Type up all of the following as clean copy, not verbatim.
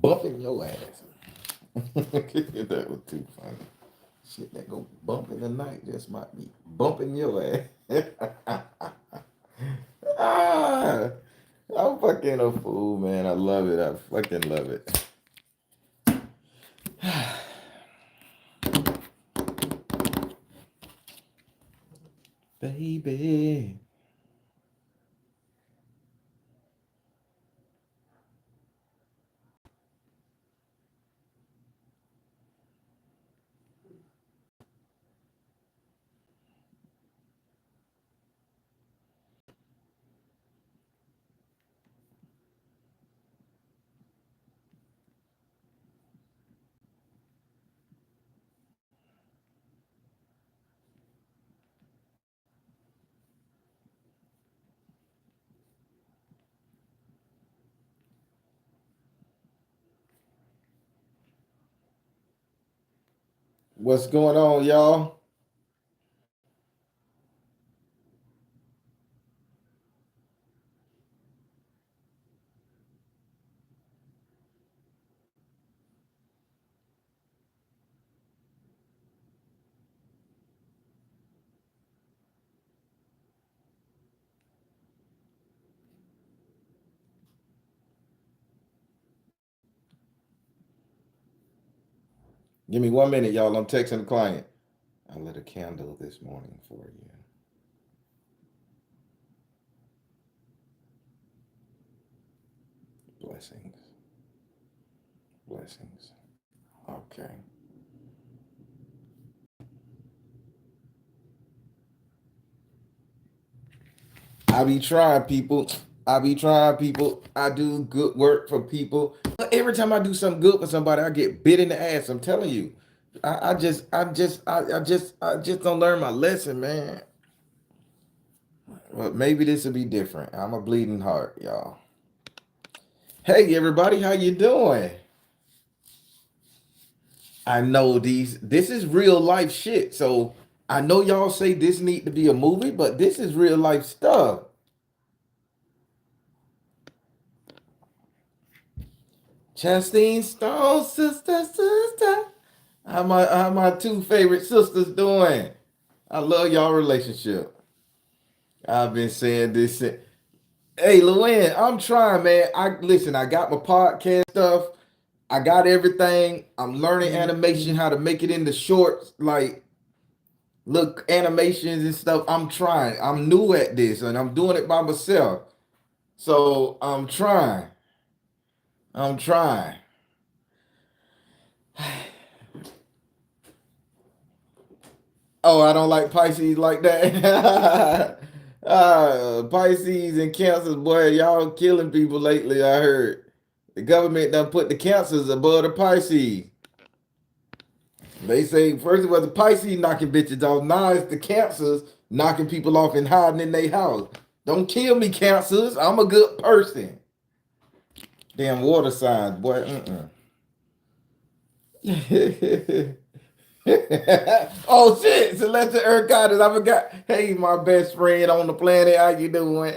bumping your ass. That was too funny. Shit that go bump in the night just might be bumping your ass. ah, I'm fucking a fool, man. I love it. I fucking love it. Baby. What's going on, y'all? Give me 1 minute, y'all. I'm texting the client. I lit a candle this morning for you. Blessings. Blessings. Okay. I be trying, people. I be trying, people. I do good work for people. But every time I do something good for somebody, I get bit in the ass. I'm telling you. I just don't learn my lesson, man. Well, maybe this will be different. I'm a bleeding heart, y'all. Hey, everybody, how you doing? I know this is real life shit. So I know y'all say this need to be a movie, but this is real life stuff. Chastine Stone, sister. How my two favorite sisters doing? I love y'all relationship. I've been saying this. Hey, Luann, I'm trying, man. I listen. I got my podcast stuff. I got everything. I'm learning animation, how to make it into shorts, like look animations and stuff. I'm trying. I'm new at this, and I'm doing it by myself. So I'm trying. I'm trying. Oh, I don't like Pisces like that. Pisces and Cancers, boy, y'all killing people lately. I heard the government done put the Cancers above the Pisces. They say first it was the Pisces knocking bitches off. Now it's the Cancers knocking people off and hiding in their house. Don't kill me, Cancers. I'm a good person. Damn water signs, boy. Oh shit, Celeste Urquhart, I forgot. Hey, my best friend on the planet, how you doing?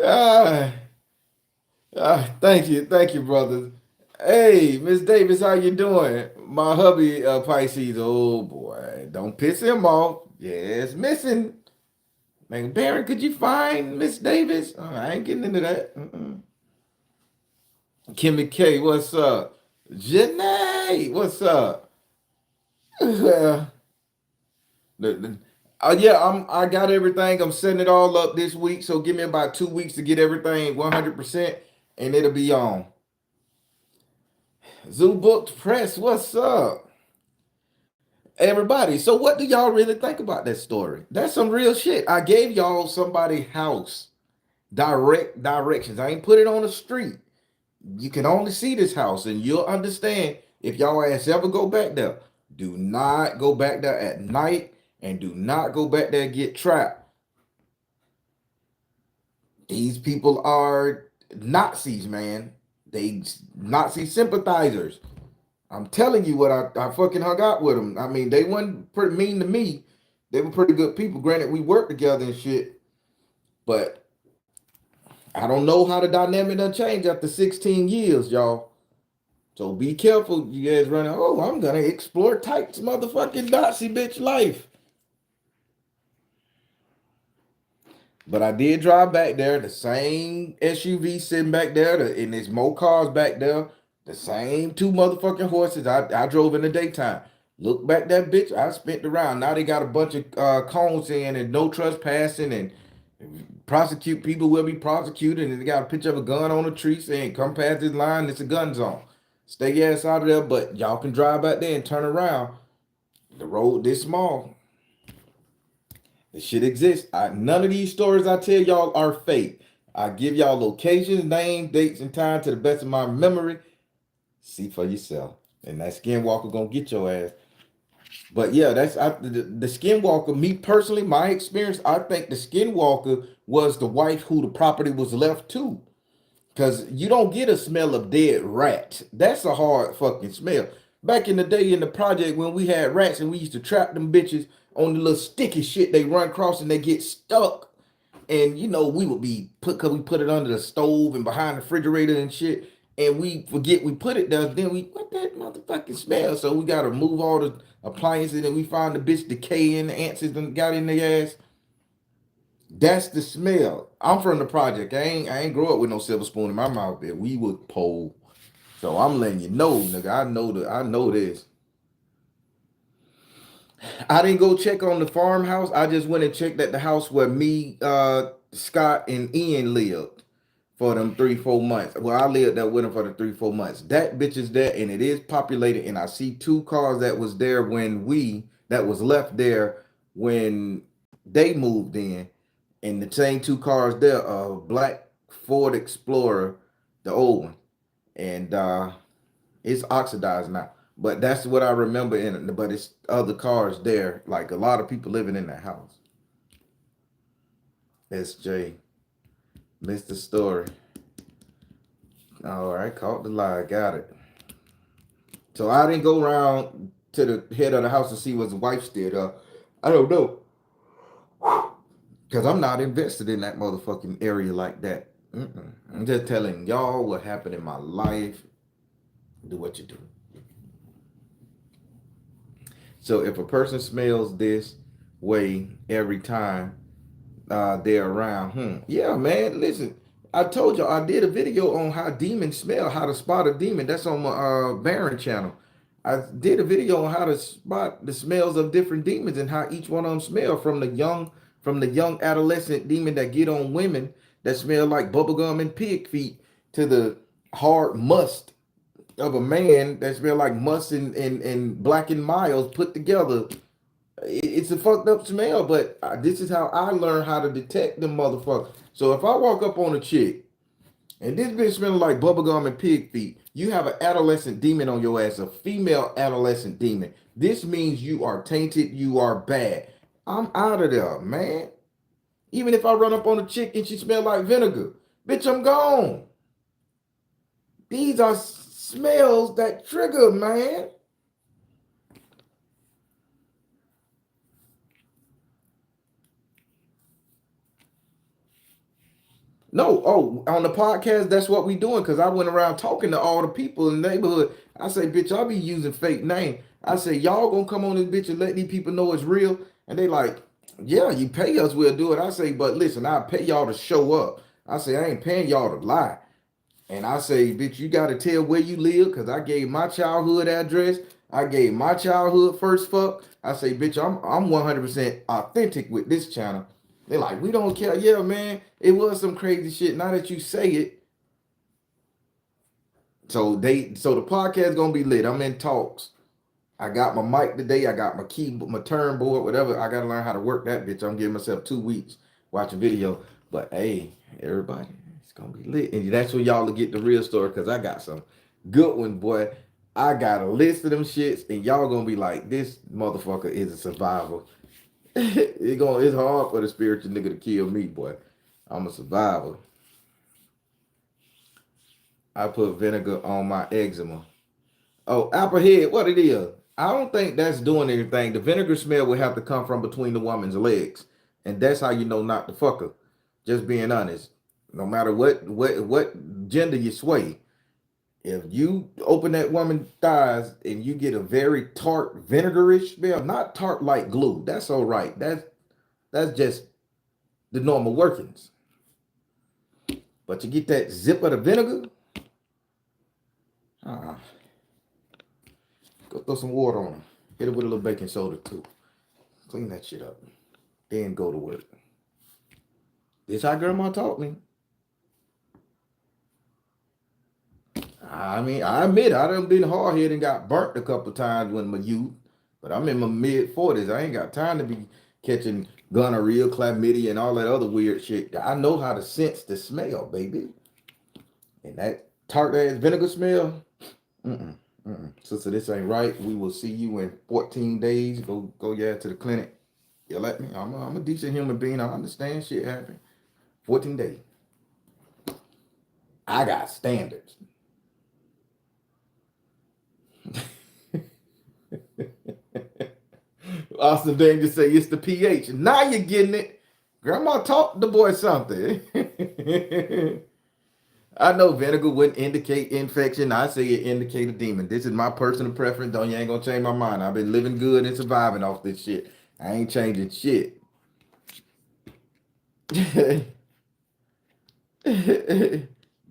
ah, thank you, brothers. Hey, Miss Davis, how you doing? My hubby, Pisces. Oh boy, don't piss him off. Yes, missing. Man, Baron, could you find Miss Davis? Oh, I ain't getting into that. Kimmy K, what's up? Janae, what's up? Well, yeah, I got everything. I'm setting it all up this week, so give me about 2 weeks to get everything 100%, and it'll be on. Zoo Books Press, what's up, everybody? So, what do y'all really think about that story? That's some real shit. I gave y'all somebody house direct directions. I ain't put it on the street. You can only see this house, and you'll understand if y'all ass ever go back there. Do not go back there at night, and do not go back there and get trapped. These people are Nazis, man. They Nazi sympathizers. I'm telling you what I fucking hung out with them. I mean, they weren't pretty mean to me. They were pretty good people. Granted, we worked together and shit, but I don't know how the dynamic done changed after 16 years, y'all. So be careful, you guys running. Oh, I'm gonna explore Tyke's motherfucking Dotsy bitch life. But I did drive back there, the same SUV sitting back there, and there's more cars back there, the same two motherfucking horses. I drove in the daytime. Look back that bitch, I spent around. Now they got a bunch of cones in and no trespassing and prosecute people will be prosecuted, and they got a picture of a gun on a tree saying, come past this line, it's a gun zone. Stay your ass out of there, but y'all can drive back there and turn around. The road this small. This shit exists. None of these stories I tell y'all are fake. I give y'all locations, names, dates, and time to the best of my memory. See for yourself. And that skinwalker gonna get your ass. But yeah, the skinwalker, me personally, my experience, I think the skinwalker was the wife who the property was left to. Because you don't get a smell of dead rat. That's a hard fucking smell. Back in the day in the project when we had rats and we used to trap them bitches on the little sticky shit they run across and they get stuck. And you know, we would be cause we put it under the stove and behind the refrigerator and shit. And we forget we put it there. Then what that motherfucking smell? So we gotta move all the appliances and we find the bitch decaying, the ants done got in their ass. That's the smell. I'm from the project. I ain't grow up with no silver spoon in my mouth. There, we would pole. So I'm letting you know, nigga. I know this. I didn't go check on the farmhouse. I just went and checked at the house where me, Scott, and Ian lived for them 3-4 months. Well, I lived there with them for the 3-4 months. That bitch is there and it is populated. And I see 2 cars that was there that was left there when they moved in. And the same 2 cars there, a black Ford Explorer, the old one. And it's oxidized now. But that's what I remember in it. But it's other cars there. Like a lot of people living in that house. SJ. Mr. Story. All right, caught the lie. Got it. So I didn't go around to the head of the house to see what his wife still. I don't know. Because I'm not invested in that motherfucking area like that. I'm just telling y'all what happened in my life. Do what you do. So if a person smells this way every time they're around, yeah, man, listen. I told y'all I did a video on how demons smell, how to spot a demon. That's on my Baron channel. I did a video on how to spot the smells of different demons and how each one of them smell from the young adolescent demon that get on women that smell like bubblegum and pig feet to the hard must of a man that smell like must and Black and Miles put together. It's a fucked up smell, but this is how I learned how to detect them motherfuckers. So if I walk up on a chick and this bitch smelling like bubblegum and pig feet, you have an adolescent demon on your ass, a female adolescent demon. This means you are tainted, you are bad. I'm out of there, man. Even if I run up on a chick and she smell like vinegar, bitch, I'm gone. These are smells that trigger, man. No, on the podcast, that's what we doing. Cause I went around talking to all the people in the neighborhood. I say, bitch, I be using fake name. I say, y'all gonna come on this bitch and let these people know it's real. And they like, yeah, you pay us, we'll do it. I say, but listen, I pay y'all to show up. I say, I ain't paying y'all to lie. And I say, bitch, you gotta tell where you live, cause I gave my childhood address. I gave my childhood first fuck. I say, bitch, I'm 100% authentic with this channel. They're like, we don't care. Yeah, man, it was some crazy shit. Now that you say it, so the podcast gonna be lit. I'm in talks. I got my mic today. I got my keyboard, my turn board, whatever. I gotta learn how to work that bitch. I'm giving myself 2 weeks watch a video. But hey, everybody, it's gonna be lit, and that's when y'all will get the real story. Cause I got some good one, boy. I got a list of them shits, and y'all gonna be like, this motherfucker is a survivor. It's hard for the spiritual nigga to kill me, boy. I'm a survivor. I put vinegar on my eczema. Oh, apple head, what it is? I don't think that's doing anything. The vinegar smell would have to come from between the woman's legs. And that's how you know not to fuck her. Just being honest. no matter what gender you sway. If you open that woman's thighs and you get a very tart vinegarish smell, not tart like glue, that's all right. That's just the normal workings. But you get that zip of the vinegar, uh, go throw some water on them. Hit it with a little baking soda too. Clean that shit up. Then go to work. This how grandma taught me. I mean, I admit I done been hard headed and got burnt a couple times when my youth, but I'm in my mid 40s. I ain't got time to be catching gonorrhea, chlamydia, and all that other weird shit. I know how to sense the smell, baby. And that tart ass vinegar smell, sister, this ain't right. We will see you in 14 days. Go to the clinic. You let me. I'm a decent human being. I understand shit happen. 14 days. I got standards. Austin Danger say it's the pH. Now you're getting it. Grandma taught the boy something. I know vinegar wouldn't indicate infection. I say it indicate a demon. This is my personal preference. Don't you ain't gonna change my mind. I've been living good and surviving off this shit. I ain't changing shit.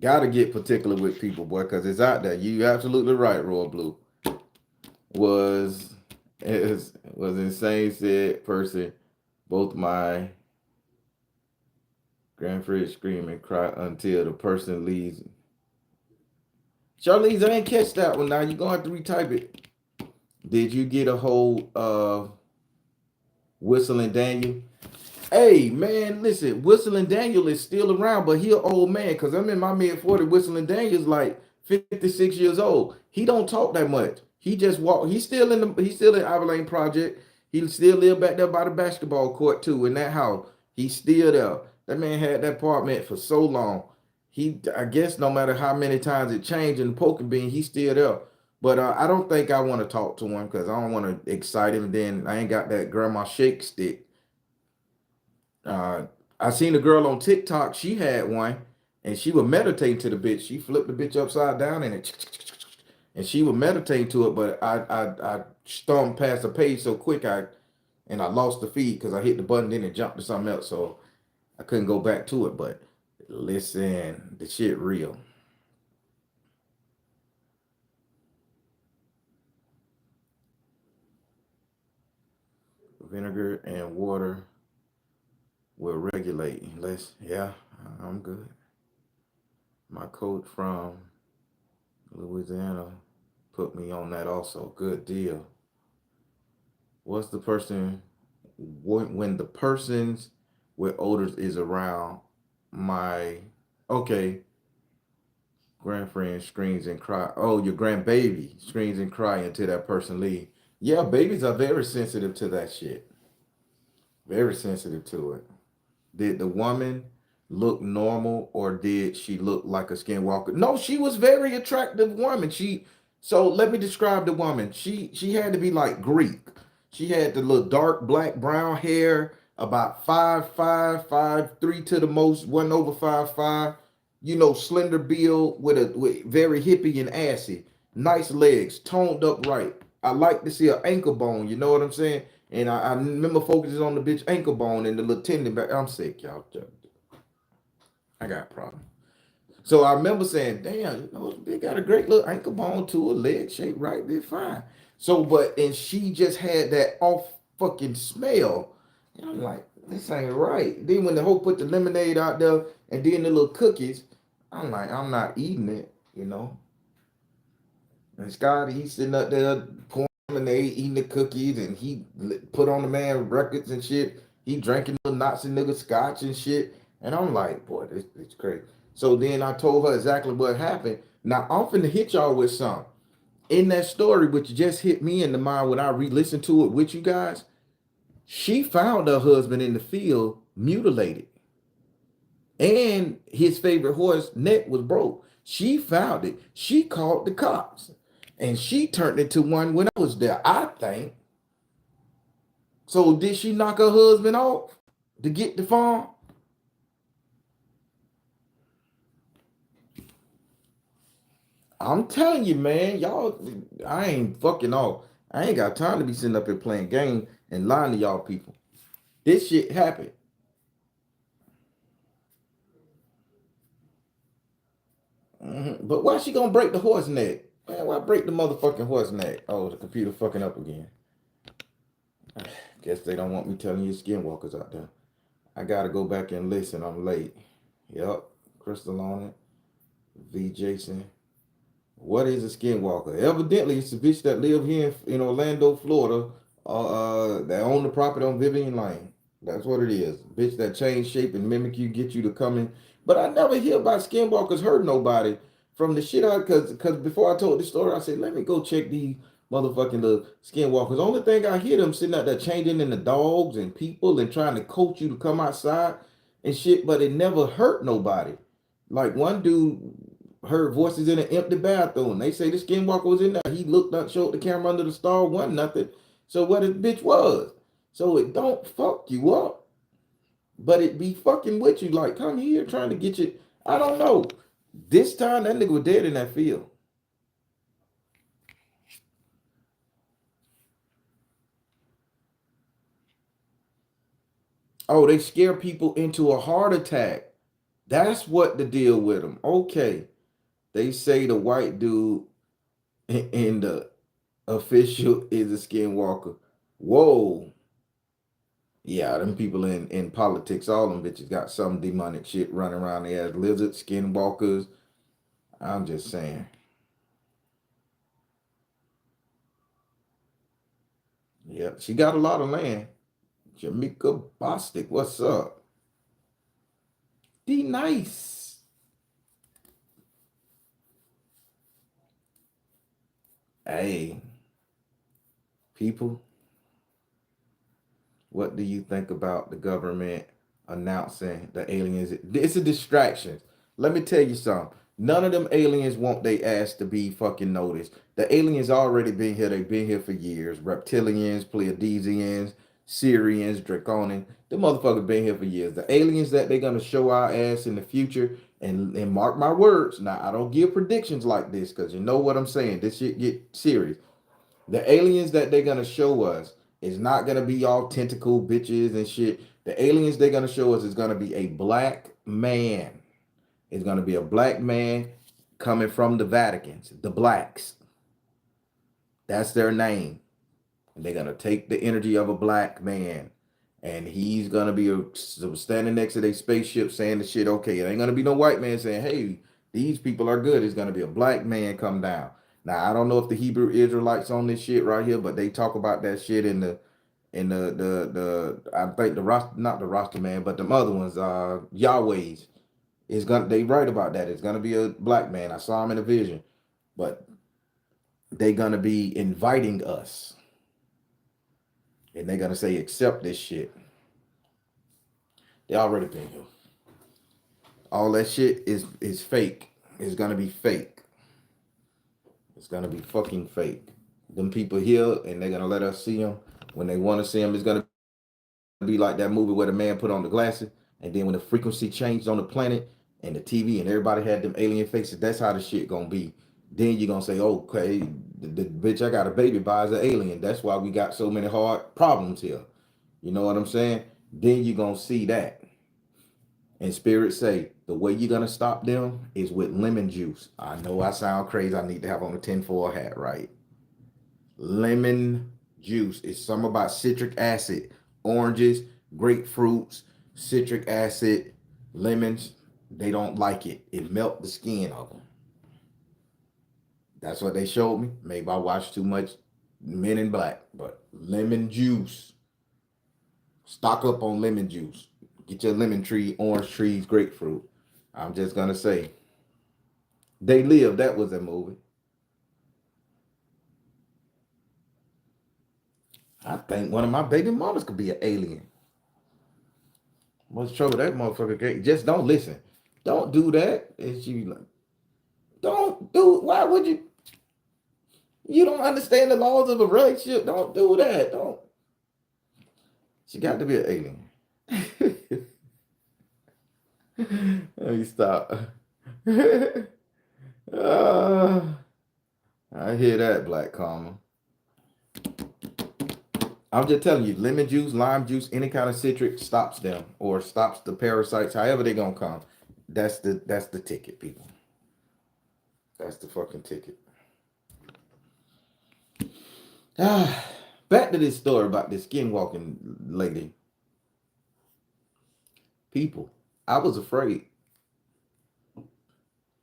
Gotta get particular with people, boy, because it's out there. You absolutely right, Royal Blue. Was insane, said person. Both my grandfriend scream and cry until the person leaves. Charlize, I ain't catch that one. Now you're gonna have to retype it. Did you get a hold of Whistling Daniel? Hey man, listen, Whistling Daniel is still around, but he an old man because I'm in my mid-40s. Whistling Daniel's like 56 years old. He don't talk that much. He just walk. He's still in Ivy Lane Project. He still live back there by the basketball court too in that house. He's still there. That man had that apartment for so long. I guess no matter how many times it changed in the poker bean, he's still there. But I don't think I want to talk to him because I don't want to excite him. Then I ain't got that grandma shake stick. I seen a girl on TikTok. She had one, and she would meditate to the bitch. She flipped the bitch upside down, and she would meditate to it. But I stormed past the page so quick, I lost the feed because I hit the button, then it jumped to something else, so I couldn't go back to it. But listen, the shit real. Vinegar and water will regulate. I'm good. My coach from Louisiana put me on that also. Good deal. What's the person when the persons with odors is around my grandfriend screams and cry. Oh, your grandbaby screams and cry until that person leave. Yeah, babies are very sensitive to that shit. Very sensitive to it. Did the woman look normal or did she look like a skinwalker? No, she was very attractive woman. So let me describe the woman. She had to be like Greek. She had the little dark black brown hair, about 5'5", 5'3" to the most, wasn't over 5'5". Slender build with very hippie and assy. Nice legs, toned up right. I like to see her ankle bone, you know what I'm saying? And I remember focusing on the bitch ankle bone and the little tendon back. I'm sick, y'all. I got a problem. So I remember saying, damn, they got a great little ankle bone to a leg shape right there, fine. So, and she just had that off fucking smell. And I'm like, this ain't right. Then when the hoe put the lemonade out there and then the little cookies, I'm like, I'm not eating it. And Scotty, he's sitting up there pouring lemonade, eating the cookies, and he put on the man records and shit. He drinking the Nazi nigga scotch and shit. And I'm like, boy, this is crazy. So then I told her exactly what happened. Now I'm finna hit y'all with something. In that story, which just hit me in the mind when I re-listened to it with you guys, she found her husband in the field mutilated. And his favorite horse neck was broke. She found it. She called the cops. And she turned into one when I was there, I think. So did she knock her husband off to get the farm? I'm telling you, man, y'all, I ain't fucking off. I ain't got time to be sitting up here playing game and lying to y'all people. This shit happened. But why she gonna break the horse neck? Man, why break the motherfucking horse neck? Oh, the computer fucking up again. Guess they don't want me telling you skinwalkers out there. I gotta go back and listen. I'm late. Yup. Crystal on it. V. Jason. What is a skinwalker? Evidently, it's a bitch that live here in Orlando, Florida. That own the property on Vivian Lane. That's what it is. Bitch that change shape and mimic you, get you to come in. But I never hear about skinwalkers hurt nobody from the shit out. Cause before I told the story, I said let me go check these motherfucking little skinwalkers. The only thing I hear them sitting out there changing in the dogs and people and trying to coach you to come outside and shit. But it never hurt nobody. Like one dude heard voices in an empty bathroom. They say the skinwalker was in there. He looked up, showed the camera under the stall, wasn't nothing. So what this bitch was. So it don't fuck you up, but it be fucking with you. Like, come here trying to get you. I don't know. This time that nigga was dead in that field. Oh, they scare people into a heart attack. That's what the deal with them. Okay. They say the white dude in the official is a skinwalker. Whoa. Yeah, them people in politics, all them bitches got some demonic shit running around there as lizards, skinwalkers. I'm just saying. Yeah, she got a lot of land. Jamaica Bostic, what's up? D nice. Hey, people, what do you think about the government announcing the aliens? It's a distraction. Let me tell you something. None of them aliens want they ass to be fucking noticed. The aliens already been here. They've been here for years. Reptilians, Pleiadians, Syrians, Draconian. The motherfuckers been here for years. The aliens that they're gonna show our ass in the future, and mark my words. Now I don't give predictions like this because you know what I'm saying. This shit get serious. The aliens that they're gonna show us is not gonna be all tentacle bitches and shit. The aliens they're gonna show us is gonna be a black man. It's gonna be a black man coming from the Vaticans, the blacks. That's their name. And they're gonna take the energy of a black man, and he's gonna be standing next to their spaceship saying the shit. Okay, it ain't gonna be no white man saying, "Hey, these people are good." It's gonna be a black man come down. Now I don't know if the Hebrew Israelites on this shit right here, but they talk about that shit in the I think the roster, not the roster man, but the other ones, Yahweh's is gonna, they write about that. It's gonna be a black man. I saw him in a vision, but they gonna be inviting us, and they're gonna say accept this shit. They already been here. All that shit is fake. It's gonna be fake. It's gonna be fucking fake. Them people here, and they're gonna let us see them when they want to see them. It's gonna be like that movie where the man put on the glasses, and then when the frequency changed on the planet and the TV and everybody had them alien faces. That's how the shit gonna be. Then you're gonna say, okay, the bitch I got a baby by is an alien. That's why we got so many hard problems here. You know what I'm saying? Then you're gonna see that. And spirits say the way you're gonna stop them is with lemon juice. I know I sound crazy. I need to have on a tinfoil hat, right? Lemon juice. It's something about citric acid, oranges, grapefruits, citric acid, lemons. They don't like it. It melt the skin of them. That's what they showed me. Maybe I watched too much Men in Black, but lemon juice. Stock up on lemon juice. Get your lemon tree, orange trees, grapefruit. I'm just gonna say, They Live. That was a movie. I think one of my baby mamas could be an alien. What's the trouble with that motherfucker? Just don't listen. Don't do that. It's you. Don't do. Why would you? You don't understand the laws of a relationship. Don't do that. Don't. She got to be an alien. Let me stop. Uh, I hear that, Black Karma. I'm just telling you, lemon juice, lime juice, any kind of citric stops them or stops the parasites. However they gonna come, that's the ticket, people. That's the fucking ticket. Ah, back to this story about this skinwalking lady. People, I was afraid.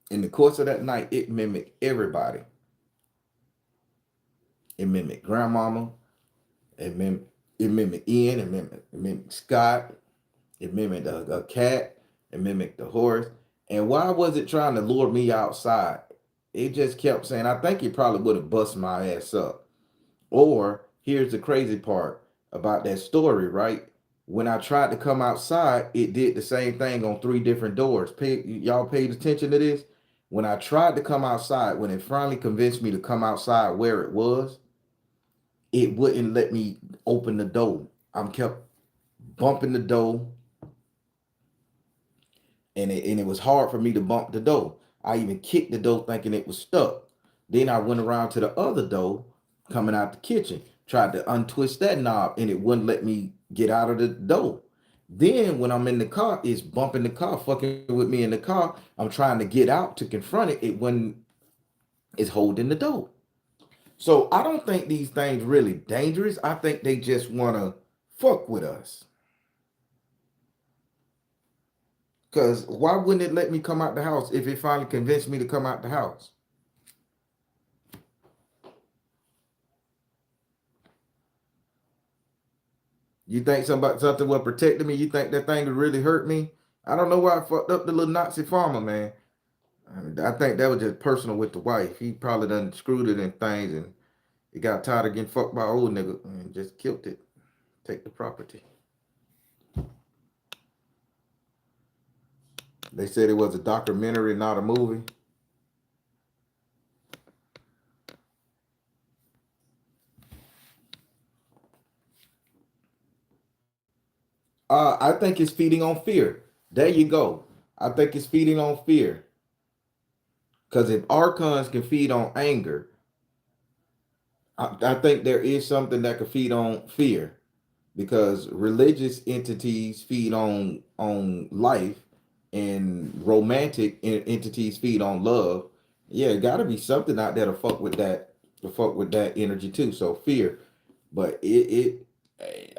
In the course of that night, it mimicked everybody. It mimicked grandmama. It mimicked Ian. It mimicked Scott. It mimicked a cat. It mimicked the horse. And why was it trying to lure me outside? It just kept saying, I think it probably would have bust my ass up. Or here's the crazy part about that story, right? When I tried to come outside, it did the same thing on three different doors. Y'all paid attention to this? When I tried to come outside, when it finally convinced me to come outside where it was, it wouldn't let me open the door. I'm kept bumping the door, and it was hard for me to bump the door. I even kicked the door thinking it was stuck. Then I went around to the other door coming out the kitchen, tried to untwist that knob, and it wouldn't let me get out of the door. Then when I'm in the car, it's bumping the car, fucking with me in the car. I'm trying to get out to confront it. It when it's holding the door. So I don't think these things really dangerous. I think they just wanna fuck with us. Cause why wouldn't it let me come out the house if it finally convinced me to come out the house? You think something was protecting me? You think that thing would really hurt me? I don't know why I fucked up the little Nazi farmer, man. I think that was just personal with the wife. He probably done screwed it in things and he got tired of getting fucked by old nigga and just killed it. Take the property. They said it was a documentary, not a movie. I think it's feeding on fear. There you go. I think it's feeding on fear. Because if archons can feed on anger, I think there is something that can feed on fear. Because religious entities feed on life, and romantic entities feed on love. Yeah, it got to be something out there to fuck with that energy too. So fear, but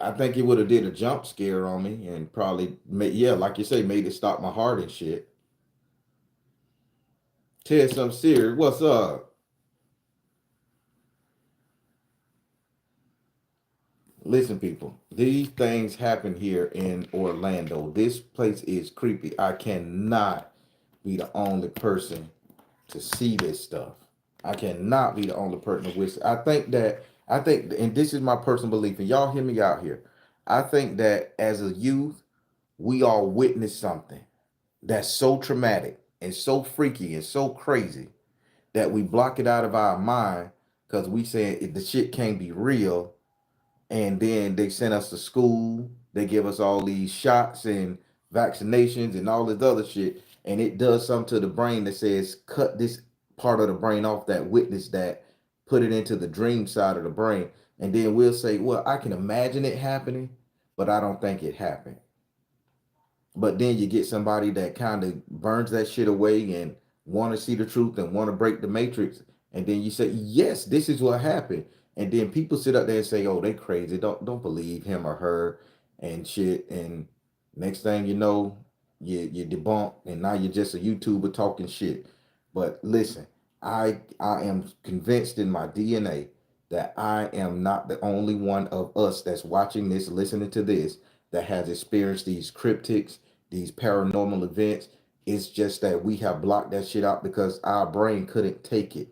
I think it would have did a jump scare on me and probably made, yeah, like you say, made it stop my heart and shit. Ted, some serious. What's up? Listen, people, these things happen here in Orlando. This place is creepy. I cannot be the only person to see this stuff. I cannot be the only person to witness. I think, and this is my personal belief, and y'all hear me out here. I think that as a youth, we all witnessed something that's so traumatic and so freaky and so crazy that we block it out of our mind because we say the shit can't be real, and then they send us to school. They give us all these shots and vaccinations and all this other shit, and it does something to the brain that says cut this part of the brain off that witnessed that, put it into the dream side of the brain, and then we'll say, "Well, I can imagine it happening, but I don't think it happened." But then you get somebody that kind of burns that shit away and want to see the truth and want to break the matrix. And then you say, yes, this is what happened. And then people sit up there and say, oh, they crazy. Don't believe him or her and shit. And next thing you know, you debunk and now you're just a YouTuber talking shit. But listen, I am convinced in my DNA that I am not the only one of us that's watching this, listening to this, that has experienced these cryptics, these paranormal events. It's just that we have blocked that shit out because our brain couldn't take it.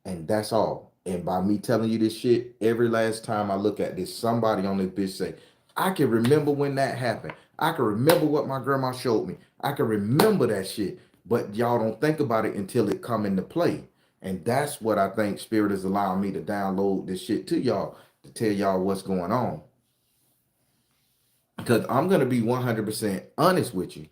And that's all. And by me telling you this shit, every last time I look at this, somebody on this bitch say, I can remember when that happened. I can remember what my grandma showed me. I can remember that shit. But y'all don't think about it until it come into play. And that's what I think Spirit is allowing me to download this shit to y'all, to tell y'all what's going on. Because I'm going to be 100% honest with you.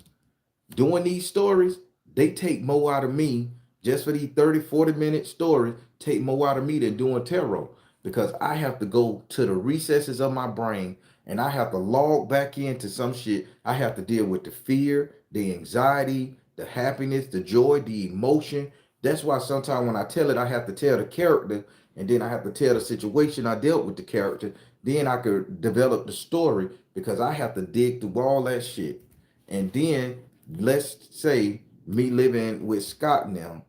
Doing these stories, They take more out of me just for these 30, 40-minute stories, take more out of me than doing tarot because I have to go to the recesses of my brain and I have to log back into some shit. I have to deal with the fear, the anxiety, the happiness, the joy, the emotion. That's why sometimes when I tell it, I have to tell the character and then I have to tell the situation I dealt with the character. Then I could develop the story because I have to dig through all that shit. And then let's say me living with Scott now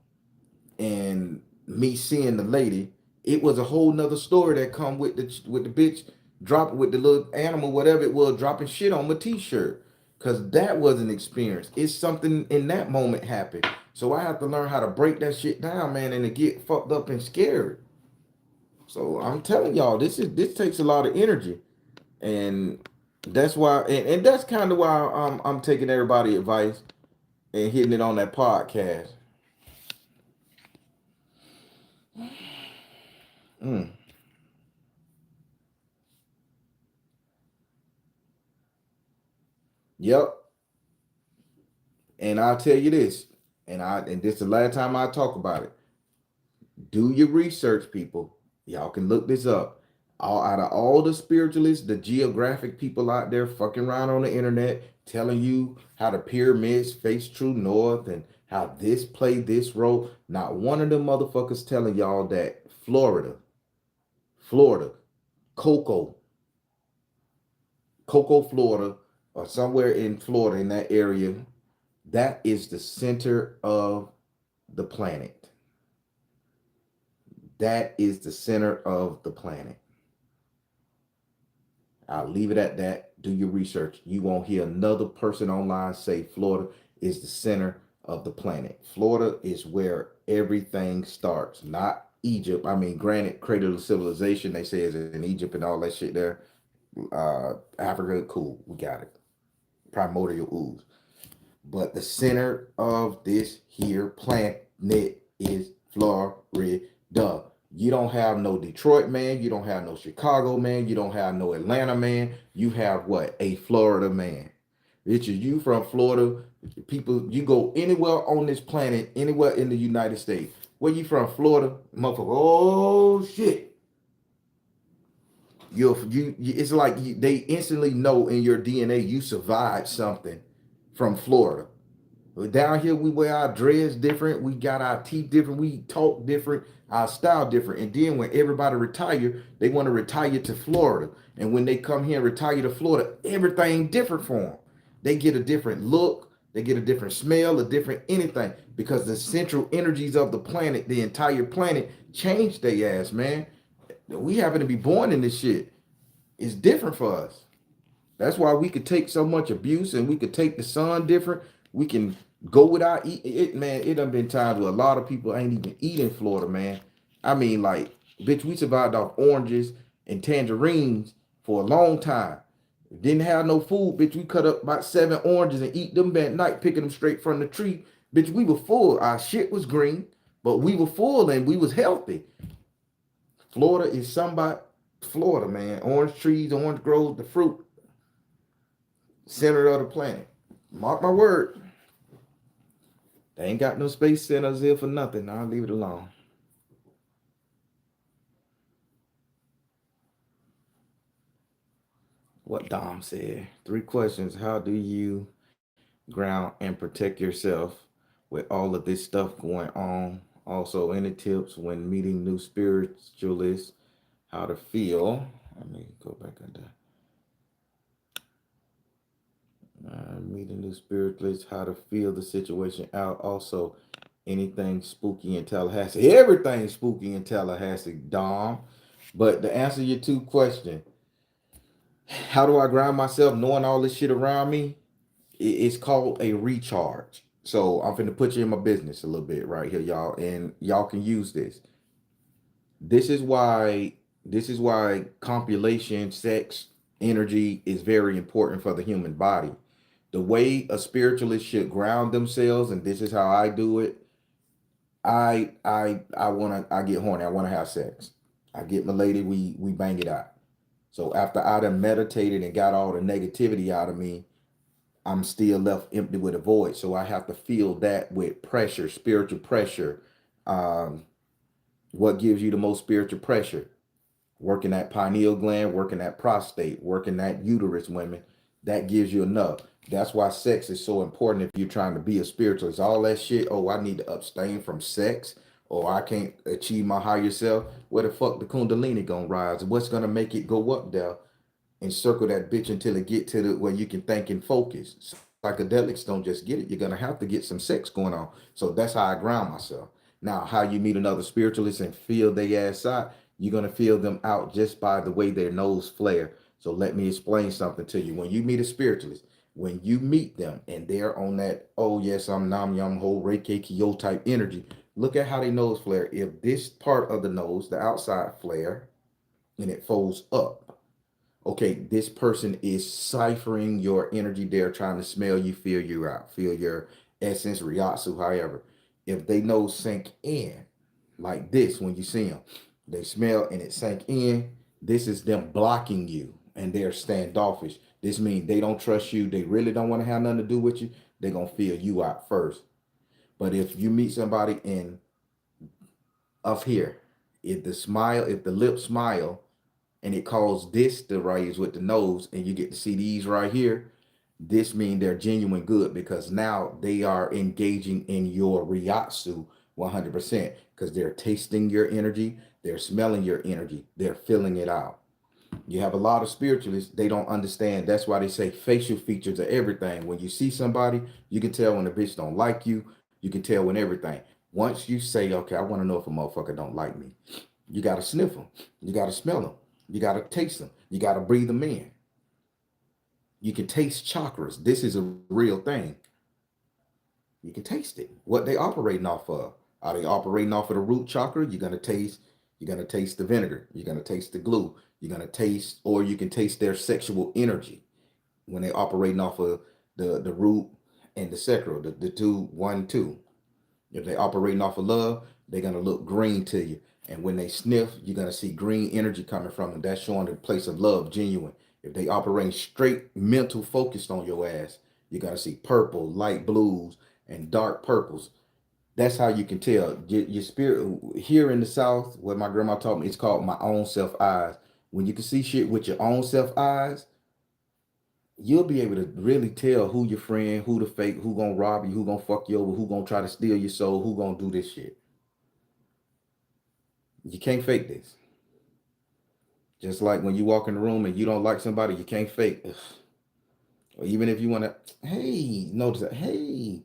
and me seeing the lady, it was a whole nother story that come with the bitch dropping with the little animal, whatever it was, dropping shit on my t-shirt. Cause that was an experience. It's something in that moment happened. So I have to learn how to break that shit down, man, and to get fucked up and scared. So I'm telling y'all, this takes a lot of energy. And that's why and that's kind of why I'm taking everybody advice and hitting it on that podcast. Mm. Yep. And I'll tell you this, and this is the last time I talk about it. Do your research, people. Y'all can look this up. All out of all the spiritualists, the geographic people out there fucking around on the internet, telling you how the pyramids face true north and how this played this role. Not one of them motherfuckers telling y'all that Florida, Cocoa, Florida, or somewhere in Florida in that area, that is the center of the planet. That is the center of the planet. I'll leave it at that. Do your research. You won't hear another person online say Florida is the center of the planet. Florida is where everything starts, not Egypt. I mean, granted, cradle of civilization, they say is in Egypt and all that shit there. Africa, cool, we got it. Primordial ooze. But the center of this here planet is Florida. You don't have no Detroit man. You don't have no Chicago man. You don't have no Atlanta man. You have what? A Florida man. Richard, you from Florida. People, you go anywhere on this planet, anywhere in the United States. Where you from? Florida? Motherfucker. Oh, shit. It's like they instantly know in your DNA you survived something from Florida. Down here, we wear our dreads different. We got our teeth different. We talk different. Our style different. And then when everybody retire, they want to retire to Florida. And when they come here and retire to Florida, everything different for them. They get a different look. They get a different smell, a different anything. Because the central energies of the planet, the entire planet, changed their ass, man. We happen to be born in this shit. It's different for us. That's why we could take so much abuse and we could take the sun different. We can go without eating it, man. It done been times where a lot of people ain't even eating Florida, man. I mean, like, bitch, we survived off oranges and tangerines for a long time. Didn't have no food, bitch. We cut up about 7 oranges and eat them at night, picking them straight from the tree. Bitch, we were full. Our shit was green, but we were full and we was healthy. Florida is somebody, Florida, man. Orange trees, orange groves, the fruit, center of the planet. Mark my word. They ain't got no space centers here for nothing. I'll leave it alone. What Dom said. 3 questions. How do you ground and protect yourself with all of this stuff going on? Also, any tips when meeting new spiritualists, how to feel? Let me go back under. Meeting new spiritualists, how to feel the situation out. Also, anything spooky in Tallahassee. Everything spooky in Tallahassee, Dom. But to answer your 2 questions, how do I ground myself knowing all this shit around me? It's called a recharge. So I'm finna put you in my business a little bit right here, y'all, and y'all can use this. This is why compilation, sex, energy is very important for the human body. The way a spiritualist should ground themselves, and this is how I do it. I get horny. I wanna have sex. I get my lady, we bang it out. So after I done meditated and got all the negativity out of me, I'm still left empty with a void. So I have to fill that with pressure, spiritual pressure. Um, what gives you the most spiritual pressure? Working that pineal gland, working that prostate, working that uterus, women. That gives you enough. That's why sex is so important if you're trying to be a spiritualist. All that shit, oh, I need to abstain from sex, or I can't achieve my higher self. Where the fuck the kundalini gonna rise? What's gonna make it go up there and circle that bitch until it get to the where you can think and focus? Psychedelics don't just get it. You're gonna have to get some sex going on. So that's how I ground myself. Now, how you meet another spiritualist and feel their ass out, you're gonna feel them out just by the way their nose flare. So let me explain something to you. When you meet a spiritualist, when you meet them and they're on that, oh yes, I'm Nam Yam Ho Reiki Kyo type energy, look at how they nose flare. If this part of the nose, the outside flare, and it folds up, okay, this person is ciphering your energy. They're trying to smell you, feel you out, feel your essence, Ryatsu, however. If they know sink in like this when you see them, they smell and it sank in. This is them blocking you and they're standoffish. This means they don't trust you. They really don't want to have nothing to do with you. They're going to feel you out first. But if you meet somebody in up here, if the lips smile, and it calls this to raise with the nose, and you get to see these right here, this means they're genuine good because now they are engaging in your Ryatsu 100% because they're tasting your energy, they're smelling your energy, they're feeling it out. You have a lot of spiritualists, they don't understand. That's why they say facial features are everything. When you see somebody, you can tell when a bitch don't like you. You can tell when everything. Once you say, okay, I want to know if a motherfucker don't like me, you got to sniff them. You got to smell them. You got to taste them. You got to breathe them in. You can taste chakras. This is a real thing. You can taste it. What they operating off of? Are they operating off of the root chakra? You're gonna taste the vinegar. You're gonna taste the glue. You're gonna taste, or you can taste their sexual energy when they operating off of the root and the sacral, the two, one, two. If they operating off of love, they're gonna look green to you. And when they sniff, you're gonna see green energy coming from them. That's showing the place of love, genuine. If they operating straight mental focused on your ass, you're gonna see purple, light blues, and dark purples. That's how you can tell. Your spirit here in the South, what my grandma taught me, it's called my own self eyes. When you can see shit with your own self eyes, you'll be able to really tell who your friend, who the fake, who gonna rob you, who gonna fuck you over, who gonna try to steal your soul, who gonna do this shit. You can't fake this. Just like when you walk in the room and you don't like somebody, you can't fake. Ugh. Or even if you wanna, hey, notice that, hey,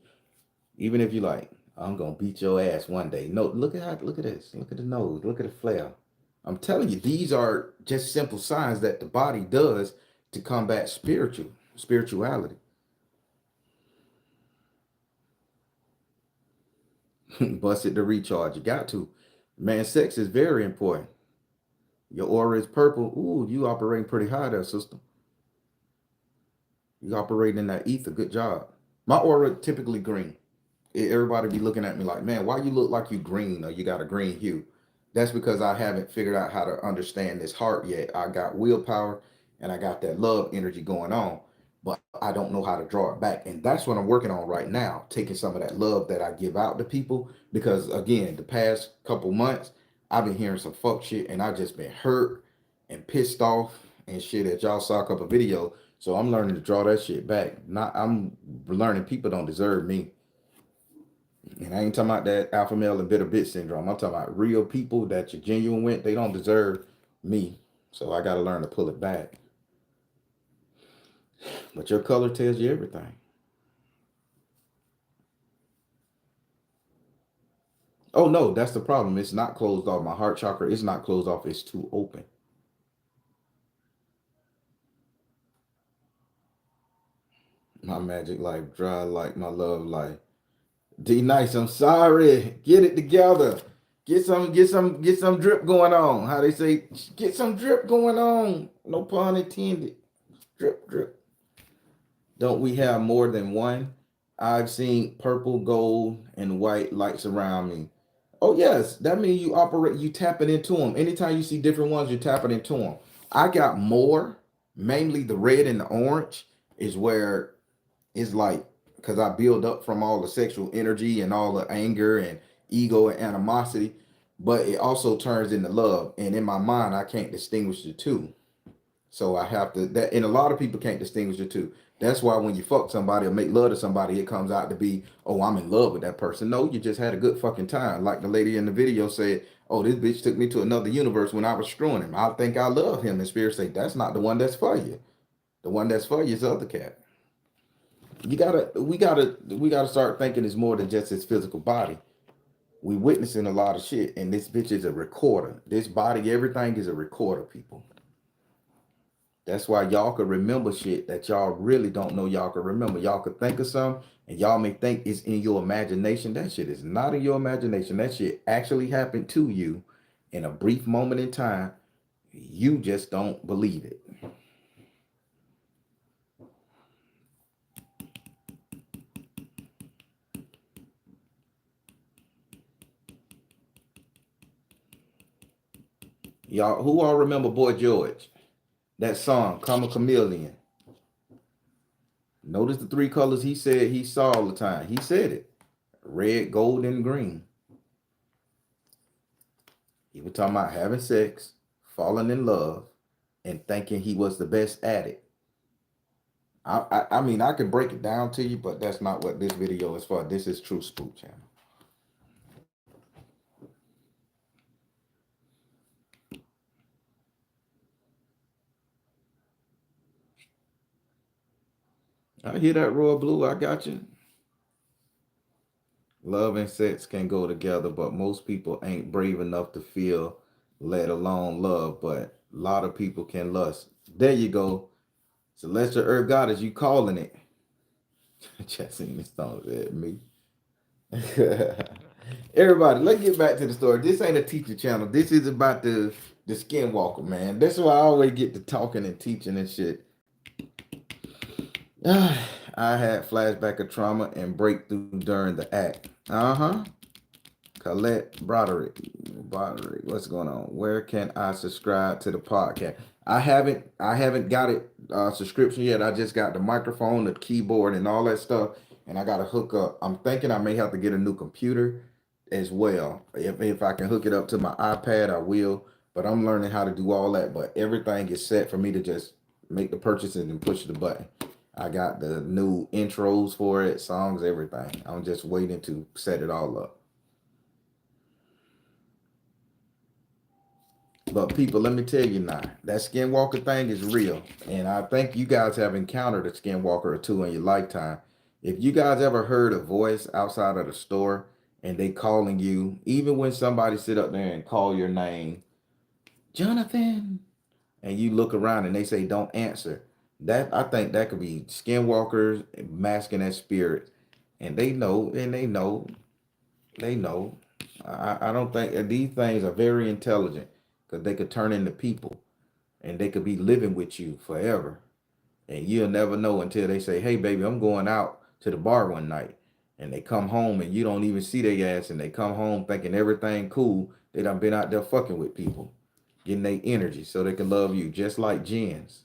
even if you like, I'm gonna beat your ass one day. No, look at this, look at the nose, look at the flare. I'm telling you, these are just simple signs that the body does to combat spirituality. Bust it to recharge. You got to. Man, sex is very important. Your aura is purple. Ooh, you operating pretty high there, sister. You operating in that ether. Good job. My aura typically green. Everybody be looking at me like, man, why you look like you green or you got a green hue? That's because I haven't figured out how to understand this heart yet. I got willpower and I got that love energy going on, but I don't know how to draw it back. And that's what I'm working on right now, taking some of that love that I give out to people. Because again, the past couple months, I've been hearing some fuck shit and I just been hurt and pissed off and shit that y'all saw a couple videos. So I'm learning to draw that shit back. Not I'm learning people don't deserve me. And I ain't talking about that alpha male and bitter bitch syndrome. I'm talking about real people that you're genuine with. They don't deserve me. So I got to learn to pull it back. But your color tells you everything. Oh, no, that's the problem. It's not closed off. My heart chakra is not closed off. It's too open. My magic life dry like my love life. D Nice, I'm sorry. Get it together. Get some drip going on. How they say, get some drip going on. No pun intended. Drip, drip. Don't we have more than one? I've seen purple, gold, and white lights around me. Oh yes, that means you tapping into them. Anytime you see different ones, you're tapping into them. I got more, mainly the red and the orange is where It's like because I build up from all the sexual energy and all the anger and ego and animosity, but it also turns into love. And in my mind, I can't distinguish the two. So I have to that, and a lot of people can't distinguish the two. That's why when you fuck somebody or make love to somebody, it comes out to be, oh, I'm in love with that person. No, you just had a good fucking time. Like the lady in the video said, oh, this bitch took me to another universe when I was screwing him. I think I love him. And spirit say, that's not the one that's for you. The one that's for you is the other cat. We gotta start thinking it's more than just his physical body. We witnessing a lot of shit, and this bitch is a recorder. This body, everything is a recorder, people. That's why y'all could remember shit that y'all really don't know y'all could remember. Y'all could think of something and y'all may think it's in your imagination. That shit is not in your imagination. That shit actually happened to you in a brief moment in time. You just don't believe it. Y'all, who all remember Boy George? That song, Come a Chameleon. Notice the three colors he said he saw all the time. He said it. Red, gold, and green. He was talking about having sex, falling in love, and thinking he was the best at it. I mean, I can break it down to you, but that's not what this video is for. This is True Spook Channel. I hear that, Royal Blue. I got you. Love and sex can go together, but most people ain't brave enough to feel, let alone love. But a lot of people can lust. There you go. Celestial Earth Goddess, you calling it. Just seen this song at me. Everybody, let's get back to the story. This ain't a teacher channel. This is about the skinwalker, man. That's why I always get to talking and teaching and shit. I had flashback of trauma and breakthrough during the act. Uh-huh. Colette Broderick, what's going on? Where can I subscribe to the podcast? I haven't got it subscription yet. I just got the microphone, the keyboard, and all that stuff, and I got to hook up. I'm thinking I may have to get a new computer as well. If I can hook it up to my iPad, I will. But I'm learning how to do all that. But everything is set for me to just make the purchases and push the button. I got the new intros for it, songs, everything. I'm just waiting to set it all up. But people, let me tell you now, that skinwalker thing is real. And I think you guys have encountered a skinwalker or two in your lifetime. If you guys ever heard a voice outside of the store and they calling you, even when somebody sit up there and call your name, Jonathan, and you look around and they say don't answer, that I think that could be skinwalkers masking that spirit. And they know. I don't think these things are very intelligent because they could turn into people and they could be living with you forever. And you'll never know until they say, hey, baby, I'm going out to the bar one night. And they come home and you don't even see their ass. And they come home thinking everything cool. They done been out there fucking with people, getting their energy so they can love you just like Jens.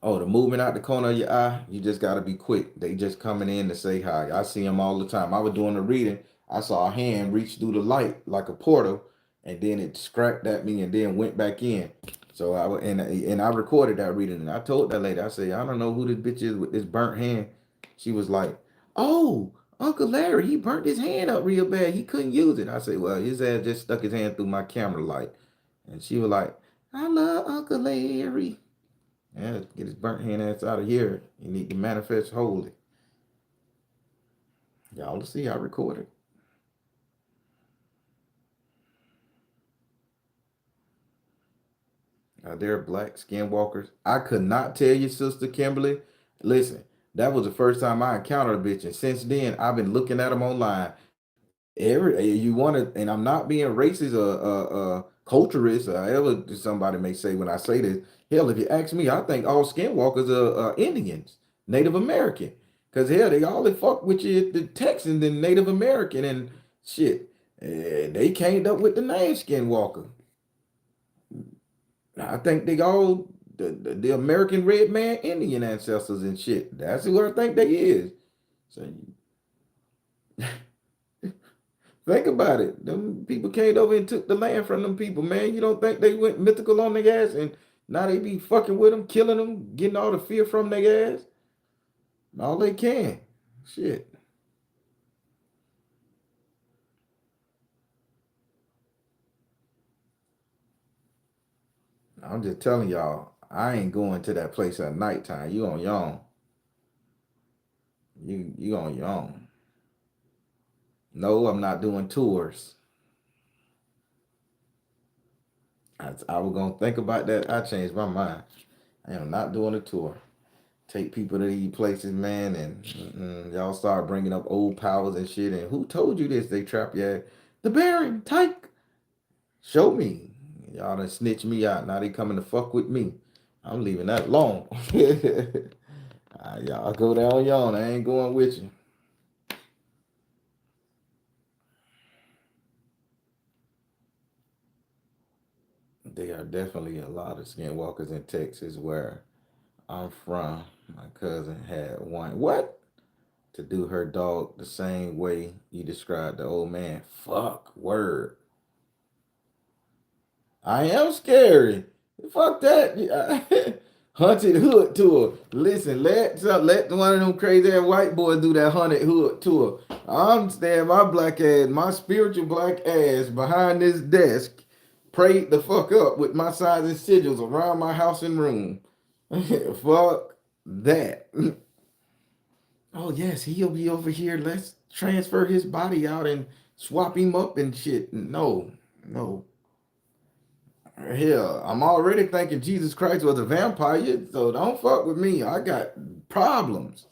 Oh, the movement out the corner of your eye, you just got to be quick. They just coming in to say hi. I see them all the time. I was doing the reading. I saw a hand reach through the light like a portal, and then it scrapped at me and then went back in. So and I recorded that reading, and I told that lady, I said, I don't know who this bitch is with this burnt hand. She was like, oh, Uncle Larry, he burnt his hand up real bad. He couldn't use it. I said, well, his ass just stuck his hand through my camera light. And she was like, I love Uncle Larry. Yeah, get his burnt hand ass out of here. You need to manifest holy. Y'all to see I recorded. Are there black skinwalkers? I could not tell you, Sister Kimberly. Listen, that was the first time I encountered a bitch, and since then I've been looking at them online. Every you want to, and I'm not being racist or culturist or however somebody may say when I say this. Hell, if you ask me, I think all skinwalkers are Indians, Native American, because hell, they all they fuck with you, the Texans and Native American and shit. They came up with the name Skinwalker. I think they all the American red man Indian ancestors and shit. That's who I think they is. So think about it. Them people came over and took the land from them people, man. You don't think they went mythical on their ass and now they be fucking with them, killing them, getting all the fear from their ass? All they can. Shit. I'm just telling y'all, I ain't going to that place at nighttime. You on your own. You on your own. No, I'm not doing tours. I was gonna think about that. I changed my mind. I am not doing a tour. Take people to these places, man, and y'all start bringing up old powers and shit. And who told you this? They trap you. The Baron, Tyke. Show me. Y'all done snitch me out. Now they coming to fuck with me. I'm leaving that alone. Y'all go down your own. I ain't going with you. There are definitely a lot of skinwalkers in Texas where I'm from. My cousin had one. What? To do her dog the same way you described the old man. Fuck, word. I am scary. Fuck that. Haunted hood tour. Listen, let one of them crazy ass white boys do that haunted hood tour. I'm staying my black ass, my spiritual black ass behind this desk, prayed the fuck up with my signs and sigils around my house and room. Fuck that. Oh yes, he'll be over here. Let's transfer his body out and swap him up and shit. No, no. Hell, I'm already thinking Jesus Christ was a vampire, so don't fuck with me. I got problems.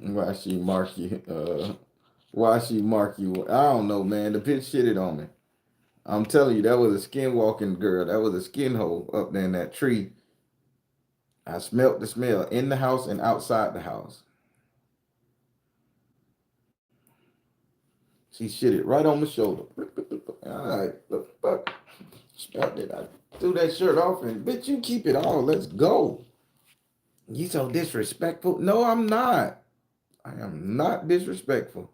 Why she mark you? Why she mark you? I don't know, man. The bitch shitted on me. I'm telling you, that was a skinwalking girl. That was a skin hole up there in that tree. I smelt the smell in the house and outside the house. She shitted right on my shoulder. All right, the fuck? Smelled it. I threw that shirt off and bitch, you keep it all. Let's go. You so disrespectful. No, I'm not. I am not disrespectful.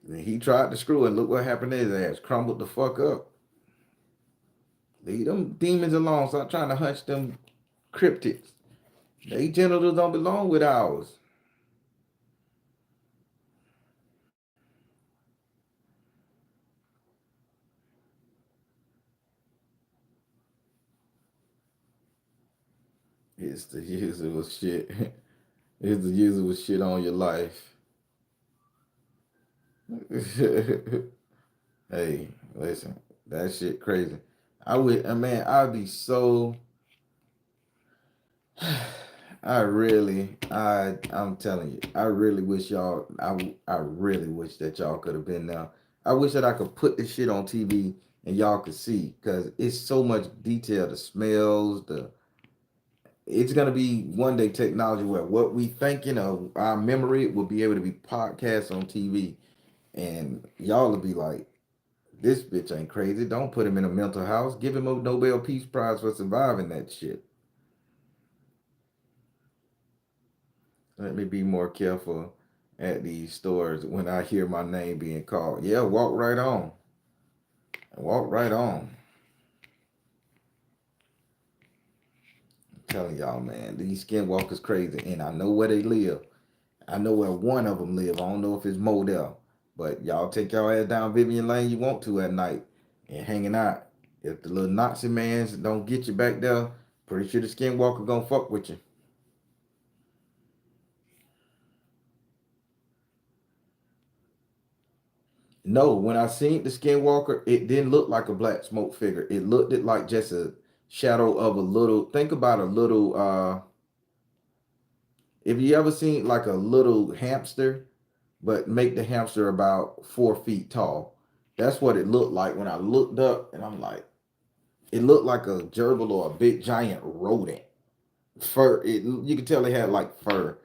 And he tried to screw and look what happened to his ass. Crumbled the fuck up. Leave them demons alone. Stop trying to hunch them cryptids. They genitals don't belong with ours. It's the usual shit. It's the usual shit on your life. Hey, listen, that shit crazy. I would, man, I'd be so. I'm telling you, I really wish y'all. I really wish that y'all could have been there. I wish that I could put this shit on TV and y'all could see because it's so much detail. The smells, the it's gonna be one day technology where what we thinking of our memory will be able to be podcast on TV, and y'all will be like, "This bitch ain't crazy. Don't put him in a mental house. Give him a Nobel Peace Prize for surviving that shit." Let me be more careful at these stores when I hear my name being called. Yeah, walk right on. Walk right on. I'm telling y'all, man, these skinwalkers crazy, and I know where they live. I know where one of them live. I don't know if it's Modell, but y'all take y'all ass down Vivian Lane you want to at night and hanging out. If the little Nazi mans don't get you back there, pretty sure the skinwalker gonna fuck with you. No, when I seen the skinwalker, it didn't look like a black smoke figure. It looked it like just a shadow of a little. Think about a little. If you ever seen like a little hamster, but make the hamster about 4 feet tall. That's what it looked like when I looked up, and I'm like, it looked like a gerbil or a big giant rodent. fur. You could tell they had like fur,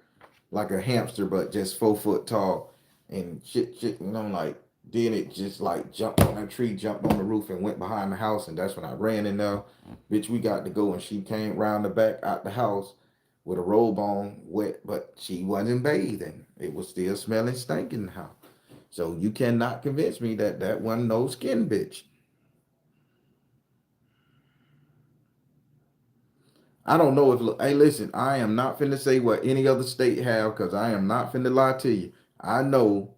like a hamster, but just 4 foot tall and shit. Like then it just like jumped on that tree, jumped on the roof, and went behind the house. And that's when I ran in there. Bitch, we got to go, and she came round the back out the house with a robe on, wet, but she wasn't bathing. It was still smelling, stinking in the house. So you cannot convince me that that wasn't no skin bitch. I don't know if, hey, listen, I am not finna say what any other state have because I am not finna lie to you. I know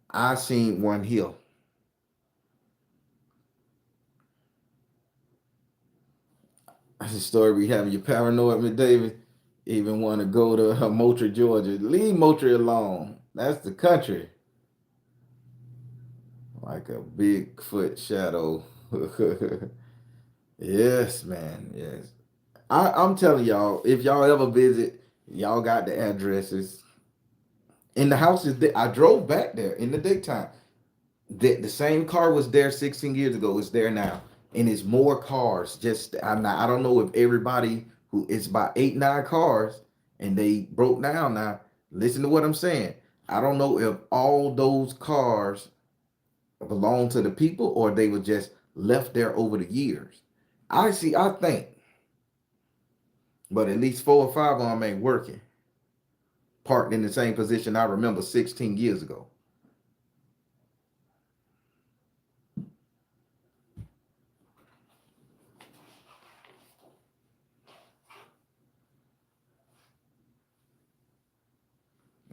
I seen one here. That's a story we having you paranoid, McDavid. Even want to go to Moultrie, Georgia. Leave Moultrie alone. That's the country. Like a Bigfoot shadow. Yes, man. Yes. I'm telling y'all, if y'all ever visit, y'all got the addresses. And the house is there. I drove back there in the daytime. The same car was there 16 years ago. It's there now, and it's more cars. Just I don't know if everybody who it's about 8 9 cars, and they broke down now. Listen to what I'm saying. I don't know if all those cars belong to the people or they were just left there over the years. I think, but at least 4 or 5 of them ain't working. Parked in the same position I remember 16 years ago.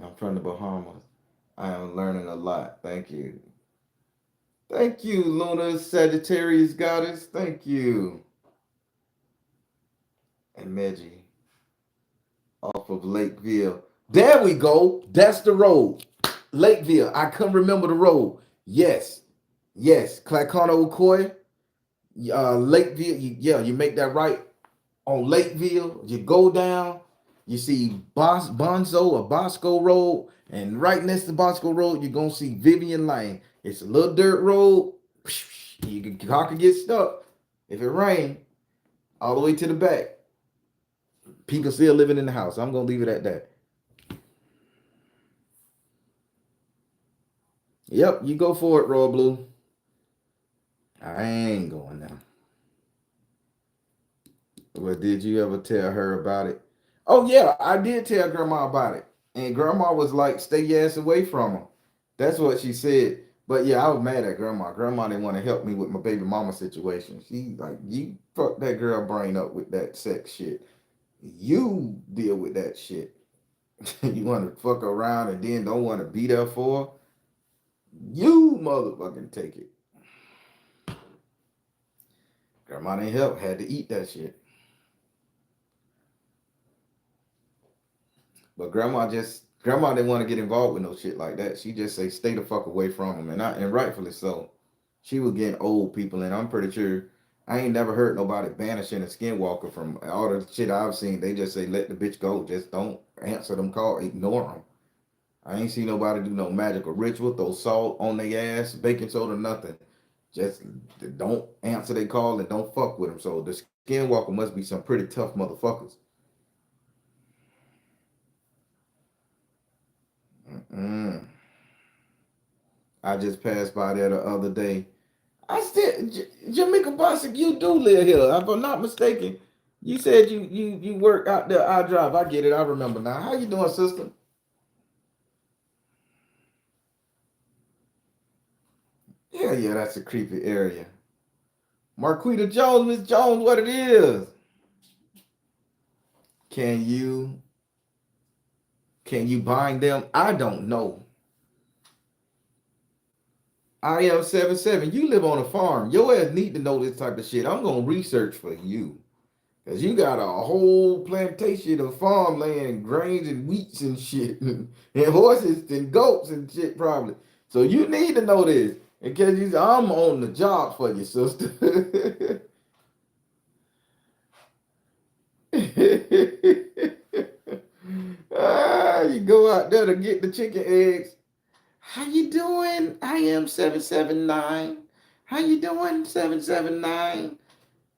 I'm from the Bahamas. I am learning a lot. Thank you. Thank you, Luna Sagittarius Goddess. Thank you. And Meggie off of Lakeville. There we go. That's the road. Lakeville. I couldn't remember the road. Yes. Yes. Clacano Ocoy. Lakeville. You make that right on Lakeville. You go down. You see Bonzo or Bosco Road. And right next to Bosco Road, you're going to see Vivian Lane. It's a little dirt road. Car can get stuck if it rains all the way to the back. People still living in the house. I'm gonna leave it at that. Yep, you go for it, Royal Blue. I ain't going now. Well, did you ever tell her about it? Oh yeah, I did tell Grandma about it, and Grandma was like, "Stay your ass away from her." That's what she said. But yeah, I was mad at Grandma. Grandma didn't want to help me with my baby mama situation. She like, you fuck that girl brain up with that sex shit. You deal with that shit. You want to fuck around and then don't want to be there for her? You motherfucking take it. Grandma didn't help. Had to eat that shit. But grandma didn't want to get involved with no shit like that. She just say stay the fuck away from them, and rightfully so. She was getting old people, and I'm pretty sure I ain't never heard nobody banishing a skinwalker from all the shit I've seen. They just say let the bitch go. Just don't answer them calls. Ignore them. I ain't seen nobody do no magical ritual, throw salt on their ass, baking soda, nothing. Just don't answer their call and don't fuck with them. So the skinwalker must be some pretty tough motherfuckers. Mm-mm. I just passed by there the other day. I still, Jamaica Bosick, you do live here. If I'm not mistaken, you said you work out there. I drive. I get it. I remember now. How you doing, sister? Yeah, yeah, that's a creepy area. Marquita Jones, Miss Jones, what it is? Can you can you bind them? I don't know. I am 77. You live on a farm. Your ass need to know this type of shit. I'm gonna research for you. Cause you got a whole plantation of farmland, grains and wheats and shit, and horses and goats and shit probably. So you need to know this. In case I'm on the job for you, sister. You go out there to get the chicken eggs. How you doing? I am 779. How you doing? 779.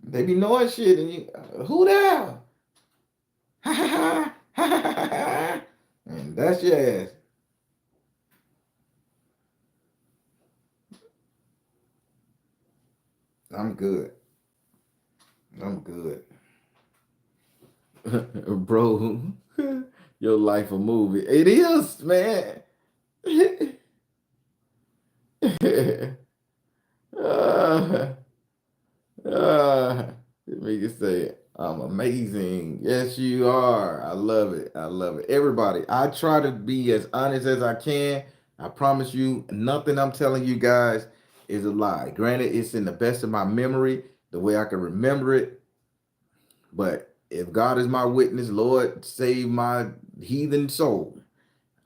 They be knowing shit and you who there? And that's your ass. I'm good. I'm good. Bro, your life a movie. It is, man. uh, me can say it. I'm amazing. Yes, you are. I love it. I love it. Everybody, I try to be as honest as I can. I promise you, nothing I'm telling you guys is a lie. Granted, it's in the best of my memory, the way I can remember it. But if God is my witness, Lord, save my heathen soul.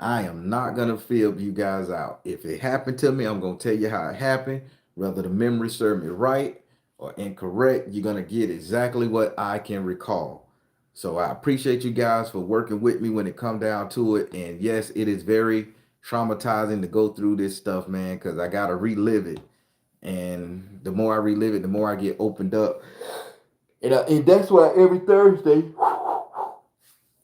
I am not gonna fib you guys out. If it happened to me, I'm gonna tell you how it happened. Whether the memory served me right or incorrect, you're gonna get exactly what I can recall. So I appreciate you guys for working with me when it come down to it. And yes, it is very traumatizing to go through this stuff, man, because I gotta relive it. And the more I relive it, the more I get opened up. And that's why every Thursday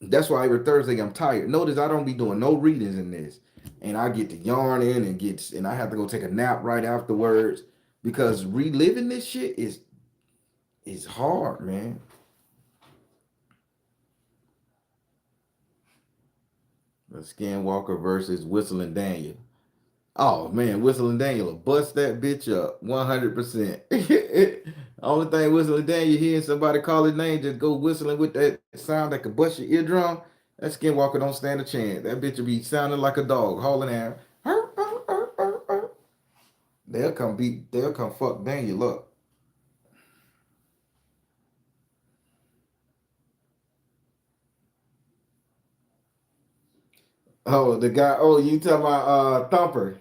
that's why every Thursday I'm tired. Notice I don't be doing no readings in this. And I get to yarn in and I have to go take a nap right afterwards because reliving this shit is hard, man. The Skinwalker versus Whistling Daniel. Oh man, Whistling Daniel will bust that bitch up 100%. Only thing Whistling Daniel hearing somebody call his name, just go whistling with that sound that could bust your eardrum. That Skinwalker don't stand a chance. That bitch will be sounding like a dog, hauling ass. They'll come fuck Daniel up. Oh, the guy, oh, you talking about Thumper,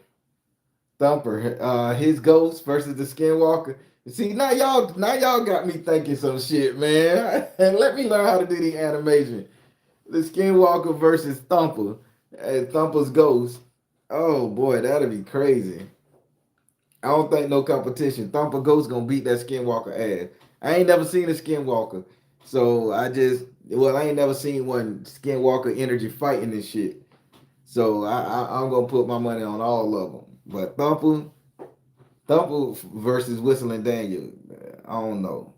his ghost versus the Skinwalker. See, now y'all got me thinking some shit, man. And let me learn how to do the animation. The Skinwalker versus Thumper, Thumper's ghost. Oh boy, that'd be crazy. I don't think no competition. Thumper Ghost gonna beat that Skinwalker ass. I ain't never seen a Skinwalker, so I ain't never seen one Skinwalker energy fighting this shit. So I'm gonna put my money on all of them. But Thumper versus Whistling Daniel, I don't know.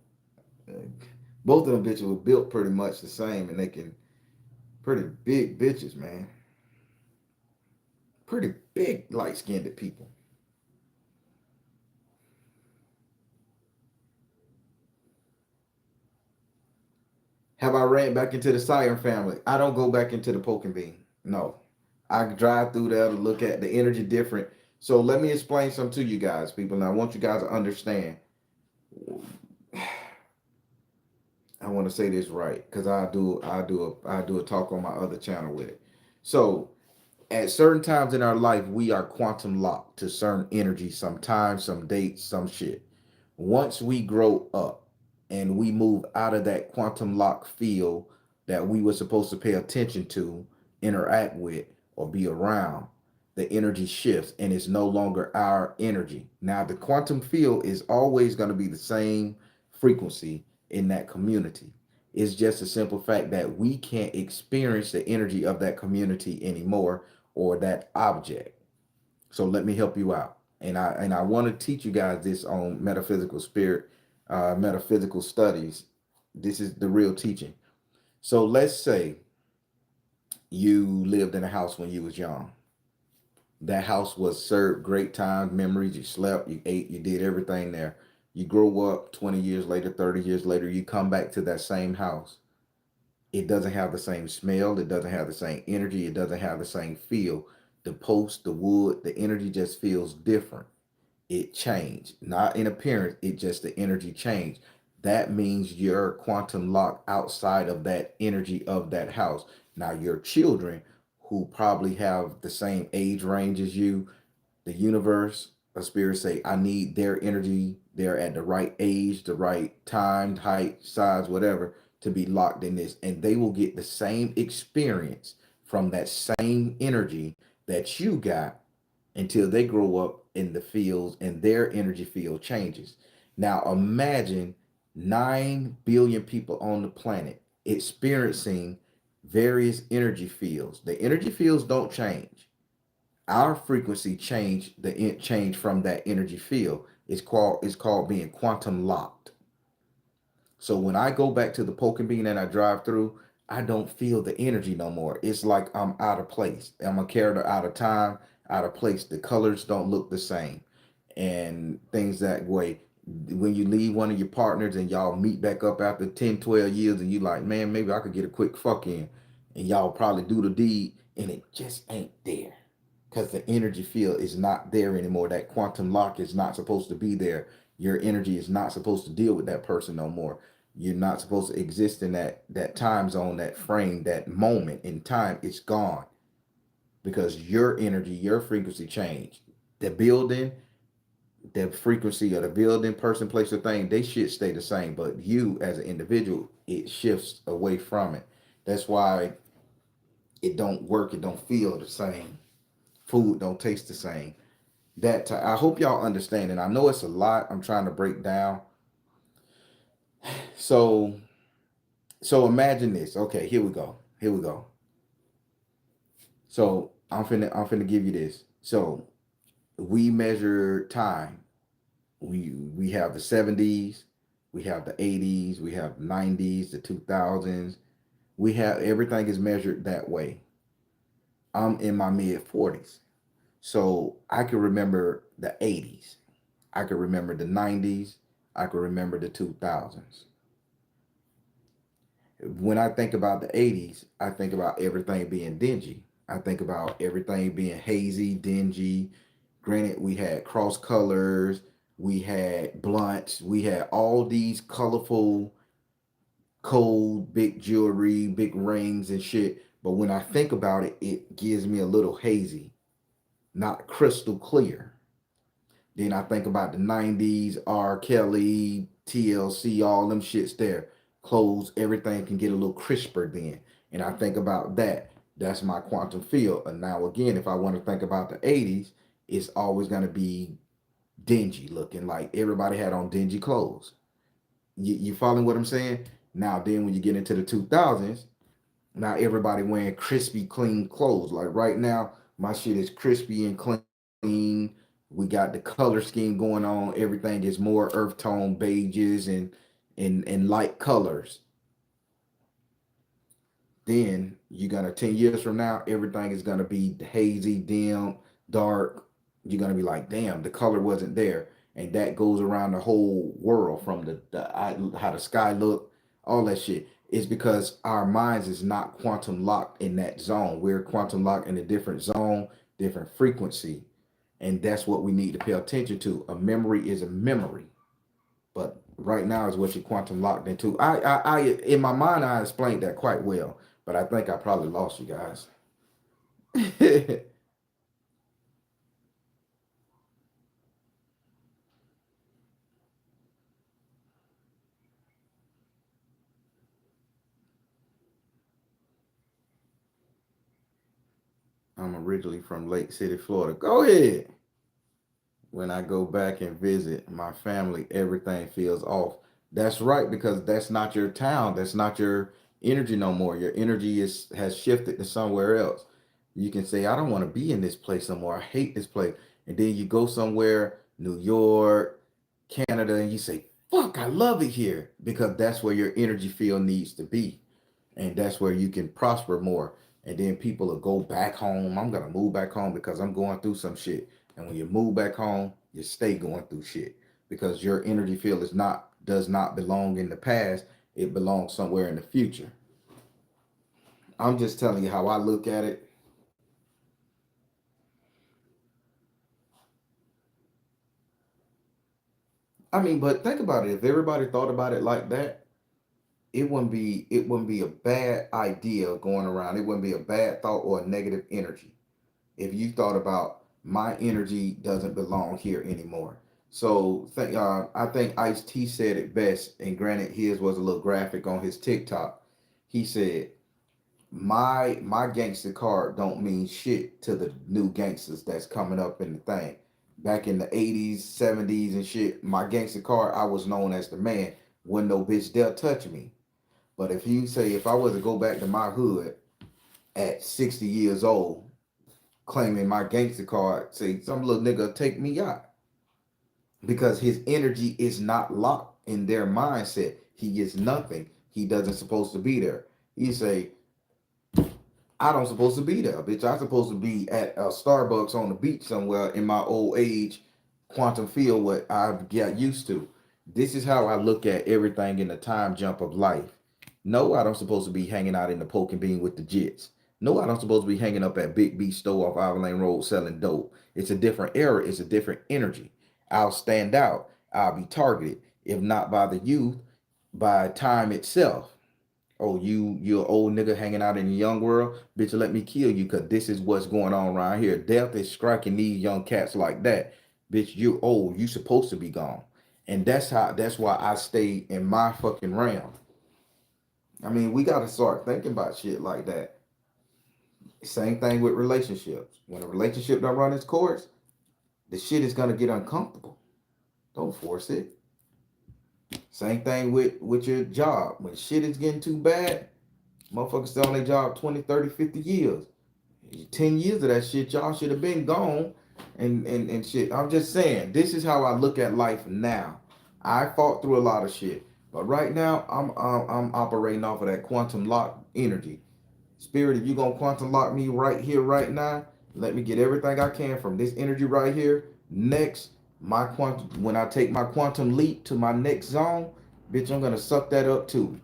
Both of them bitches were built pretty much the same, and they can pretty big bitches, man. Pretty big light skinned people. Have I ran back into the Siren family? I don't go back into the Poking Bean. No. I drive through there to look at the energy different. So let me explain something to you guys, people. Now I want you guys to understand. I want to say this right because I do a talk on my other channel with it. So at certain times in our life, we are quantum locked to certain energy, some time, some dates, some shit. Once we grow up and we move out of that quantum lock field that we were supposed to pay attention to, interact with, or be around, the energy shifts and it's no longer our energy. Now, the quantum field is always going to be the same frequency in that community. It's just a simple fact that we can't experience the energy of that community anymore or that object. So let me help you out. And I want to teach you guys this on metaphysical spirit, metaphysical studies. This is the real teaching. So let's say you lived in a house when you was young. That house was served great times, memories. You slept, you ate, you did everything there. You grow up 20 years later, 30 years later, you come back to that same house. It doesn't have the same smell, it doesn't have the same energy, it doesn't have the same feel. The post, the wood, the energy just feels different. It changed, not in appearance, it just the energy changed. That means you're quantum locked outside of that energy of that house. Now your children who probably have the same age range as you, the universe, a spirit say, I need their energy. They're at the right age, the right time, height, size, whatever, to be locked in this. And they will get the same experience from that same energy that you got until they grow up in the fields and their energy field changes. Now imagine 9 billion people on the planet experiencing various energy fields. The energy fields don't change. Our frequency change from that energy field. It's called being quantum locked. So when I go back to the Poking Bean and I drive through, I don't feel the energy no more. It's like I'm out of place. I'm a character out of time, out of place. The colors don't look the same and things that way. When you leave one of your partners and y'all meet back up after 10, 12 years and you like, man, maybe I could get a quick fuck in. And y'all probably do the deed and it just ain't there. Because the energy field is not there anymore. That quantum lock is not supposed to be there. Your energy is not supposed to deal with that person no more. You're not supposed to exist in that time zone, that frame, that moment in time. It's gone because your energy, your frequency changed. The building, the frequency of the building, person, place, or thing, they should stay the same. But you as an individual, it shifts away from it. That's why it don't work. It don't feel the same. Food don't taste the same. I hope y'all understand. And I know it's a lot I'm trying to break down. So imagine this. Okay, here we go. Here we go. So I'm finna give you this. So we measure time. We have the 70s, we have the 80s, we have the 90s, the 2000s. We have everything is measured that way. I'm in my mid 40s. So I can remember the 80s. I can remember the 90s. I can remember the 2000s. When I think about the 80s, I think about everything being dingy. I think about everything being hazy, dingy. Granted, we had cross colors, we had blunts, we had all these colorful, cold, big jewelry, big rings and shit. But when I think about it, it gives me a little hazy, not crystal clear. Then I think about the 90s, R. Kelly, TLC, all them shits there. Clothes, everything can get a little crisper then. And I think about that. That's my quantum field. And now again, if I want to think about the 80s, it's always gonna be dingy looking, like everybody had on dingy clothes. You following what I'm saying? Now then when you get into the 2000s, now everybody wearing crispy, clean clothes. Like right now, my shit is crispy and clean. We got the color scheme going on. Everything is more earth tone beiges and light colors. Then you're gonna 10 years from now, everything is gonna be hazy, dim, dark. You're gonna be like, damn, the color wasn't there. And that goes around the whole world from how the sky look, all that shit. It's because our minds is not quantum locked in that zone. We're quantum locked in a different zone, different frequency. And that's what we need to pay attention to. A memory is a memory. But right now is what you're quantum locked into. In my mind, I explained that quite well, but I think I probably lost you guys. I'm originally from Lake City, Florida. Go ahead. When I go back and visit my family, everything feels off. That's right, because that's not your town. That's not your energy no more. Your energy is has shifted to somewhere else. You can say, I don't want to be in this place no more. I hate this place. And then you go somewhere, New York, Canada, and you say, fuck, I love it here. Because that's where your energy field needs to be. And that's where you can prosper more. And then people will go back home. I'm gonna move back home because I'm going through some shit. And when you move back home, you stay going through shit because your energy field is not does not belong in the past. It belongs somewhere in the future. I'm just telling you how I look at it. I mean, but think about it. If everybody thought about it like that, it wouldn't be a bad idea going around. It wouldn't be a bad thought or a negative energy. If you thought about my energy doesn't belong here anymore. So I think Ice T said it best, and granted, his was a little graphic on his TikTok. He said, "My gangster card don't mean shit to the new gangsters that's coming up in the thing. Back in the 80s, 70s, and shit, my gangster card, I was known as the man. When no bitch dare touch me. But if you say, if I was to go back to my hood at 60 years old, claiming my gangster card, say some little nigga take me out because his energy is not locked in their mindset. He is nothing. He doesn't supposed to be there. You say, I don't supposed to be there, bitch. I supposed to be at a Starbucks on the beach somewhere in my old age, quantum field what I've got used to. This is how I look at everything in the time jump of life. No, I don't supposed to be hanging out in the poke and bean with the jits. No, I don't supposed to be hanging up at Big B store off Ivor Lane Road selling dope. It's a different era. It's a different energy. I'll stand out. I'll be targeted. If not by the youth, by time itself. Oh, you're an old nigga hanging out in the young world, bitch. Let me kill you, cause this is what's going on around here. Death is striking these young cats like that, bitch. You old. You supposed to be gone, and That's why I stay in my fucking realm. I mean, we gotta start thinking about shit like that. Same thing with relationships. When a relationship don't run its course, the shit is gonna get uncomfortable. Don't force it. Same thing with your job. When shit is getting too bad, motherfuckers stay on their job 20, 30, 50 years. 10 years of that shit, y'all should have been gone and shit. I'm just saying, this is how I look at life now. I fought through a lot of shit. But right now, I'm operating off of that quantum lock energy. Spirit, if you gonna quantum lock me right here, right now, let me get everything I can from this energy right here. Next, my quantum when I take my quantum leap to my next zone, bitch, I'm gonna suck that up too.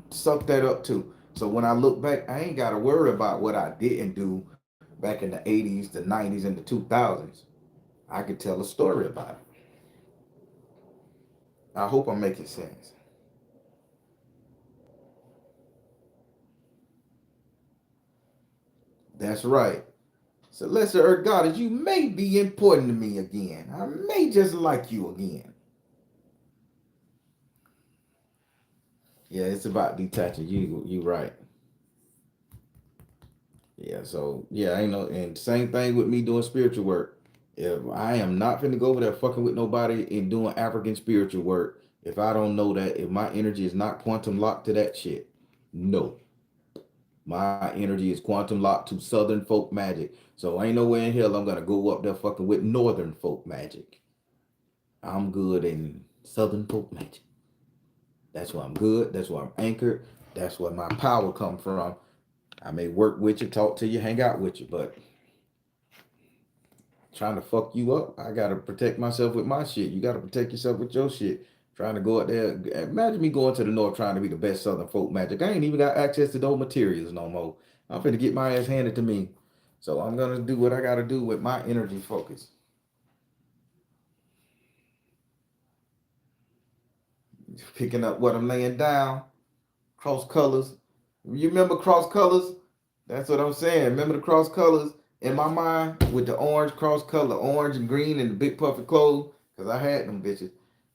Suck that up too. So when I look back, I ain't gotta worry about what I didn't do back in the 80s, the 90s, and the 2000s. I could tell a story about it. I hope I'm making sense. That's right. So, lesser earth goddess, you may be important to me again. I may just like you again. Yeah, it's about detaching. You right. Yeah, so yeah, I know, and same thing with me doing spiritual work. If I am not finna go over there fucking with nobody and doing African spiritual work, if I don't know that, if my energy is not quantum locked to that shit, no. My energy is quantum locked to Southern folk magic. So ain't nowhere in hell I'm gonna go up there fucking with Northern folk magic. I'm good in Southern folk magic. That's why I'm good. That's why I'm anchored. That's where my power come from. I may work with you, talk to you, hang out with you, but trying to fuck you up, I gotta protect myself with my shit. You gotta protect yourself with your shit. Trying to go out there, imagine me going to the north trying to be the best Southern folk magic. I ain't even got access to those materials no more. I'm finna get my ass handed to me. So I'm gonna do what I gotta do with my energy focus. Picking up what I'm laying down, cross colors. You remember cross colors? That's what I'm saying. Remember the cross colors in my mind with the orange cross color, orange and green and the big puffy clothes? Because I had them bitches.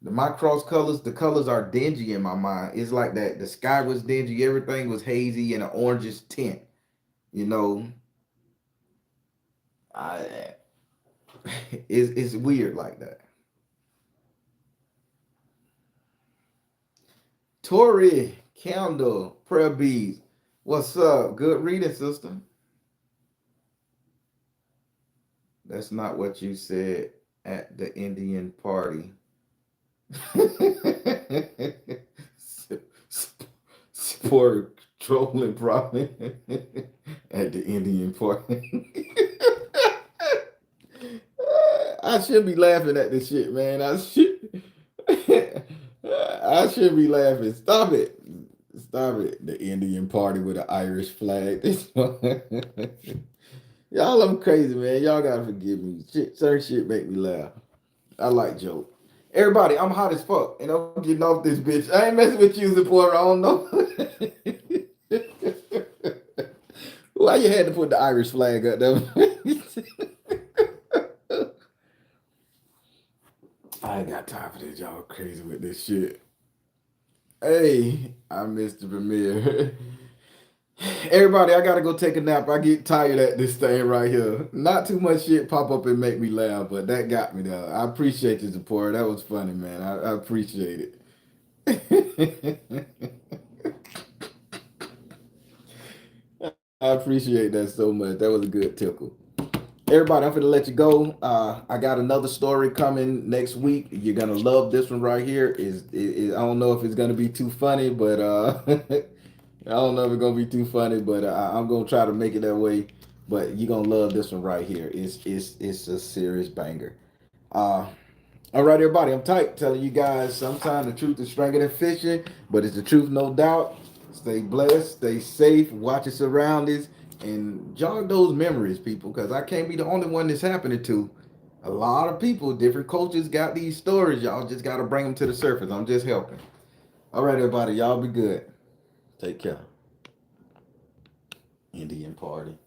My cross colors, the colors are dingy in my mind. It's like that. The sky was dingy, everything was hazy and an orangish tint. You know, I it's weird like that. Tori, Candle, Prayer Bees. What's up? Good reading, sister. That's not what you said at the Indian party. Sport trolling probably at the Indian party. I should be laughing at this shit, man. I should. I should be laughing. Stop it. Stop it. The Indian party with an Irish flag. Y'all, I'm crazy, man. Y'all gotta forgive me. Shit, certain shit make me laugh. I like joke. Everybody, I'm hot as fuck, and I'm getting off this bitch. I ain't messing with you, Zipporah. I don't know. Why you had to put the Irish flag up there? I ain't got time for this. Y'all crazy with this shit. Hey, I missed the premiere. Everybody, I gotta go take a nap. I get tired at this thing right here. Not too much shit pop up and make me laugh, but that got me though. I appreciate your support. That was funny, man. I appreciate it. I appreciate that so much. That was a good tickle. Everybody, I'm gonna let you go. I got another story coming next week. You're gonna love this one right here. I don't know if it's gonna be too funny, but I don't know if it's gonna be too funny, but I'm gonna try to make it that way. But you're gonna love this one right here. It's a serious banger. Uh, all right, everybody. I'm tight telling you guys. Sometimes the truth is stranger than fiction, but it's the truth, no doubt. Stay blessed, stay safe, watch your surroundings, and jog those memories, people. Because I can't be the only one this happening to. A lot of people, different cultures, got these stories. Y'all just gotta bring them to the surface. I'm just helping. All right, everybody. Y'all be good. Take care. Indian party.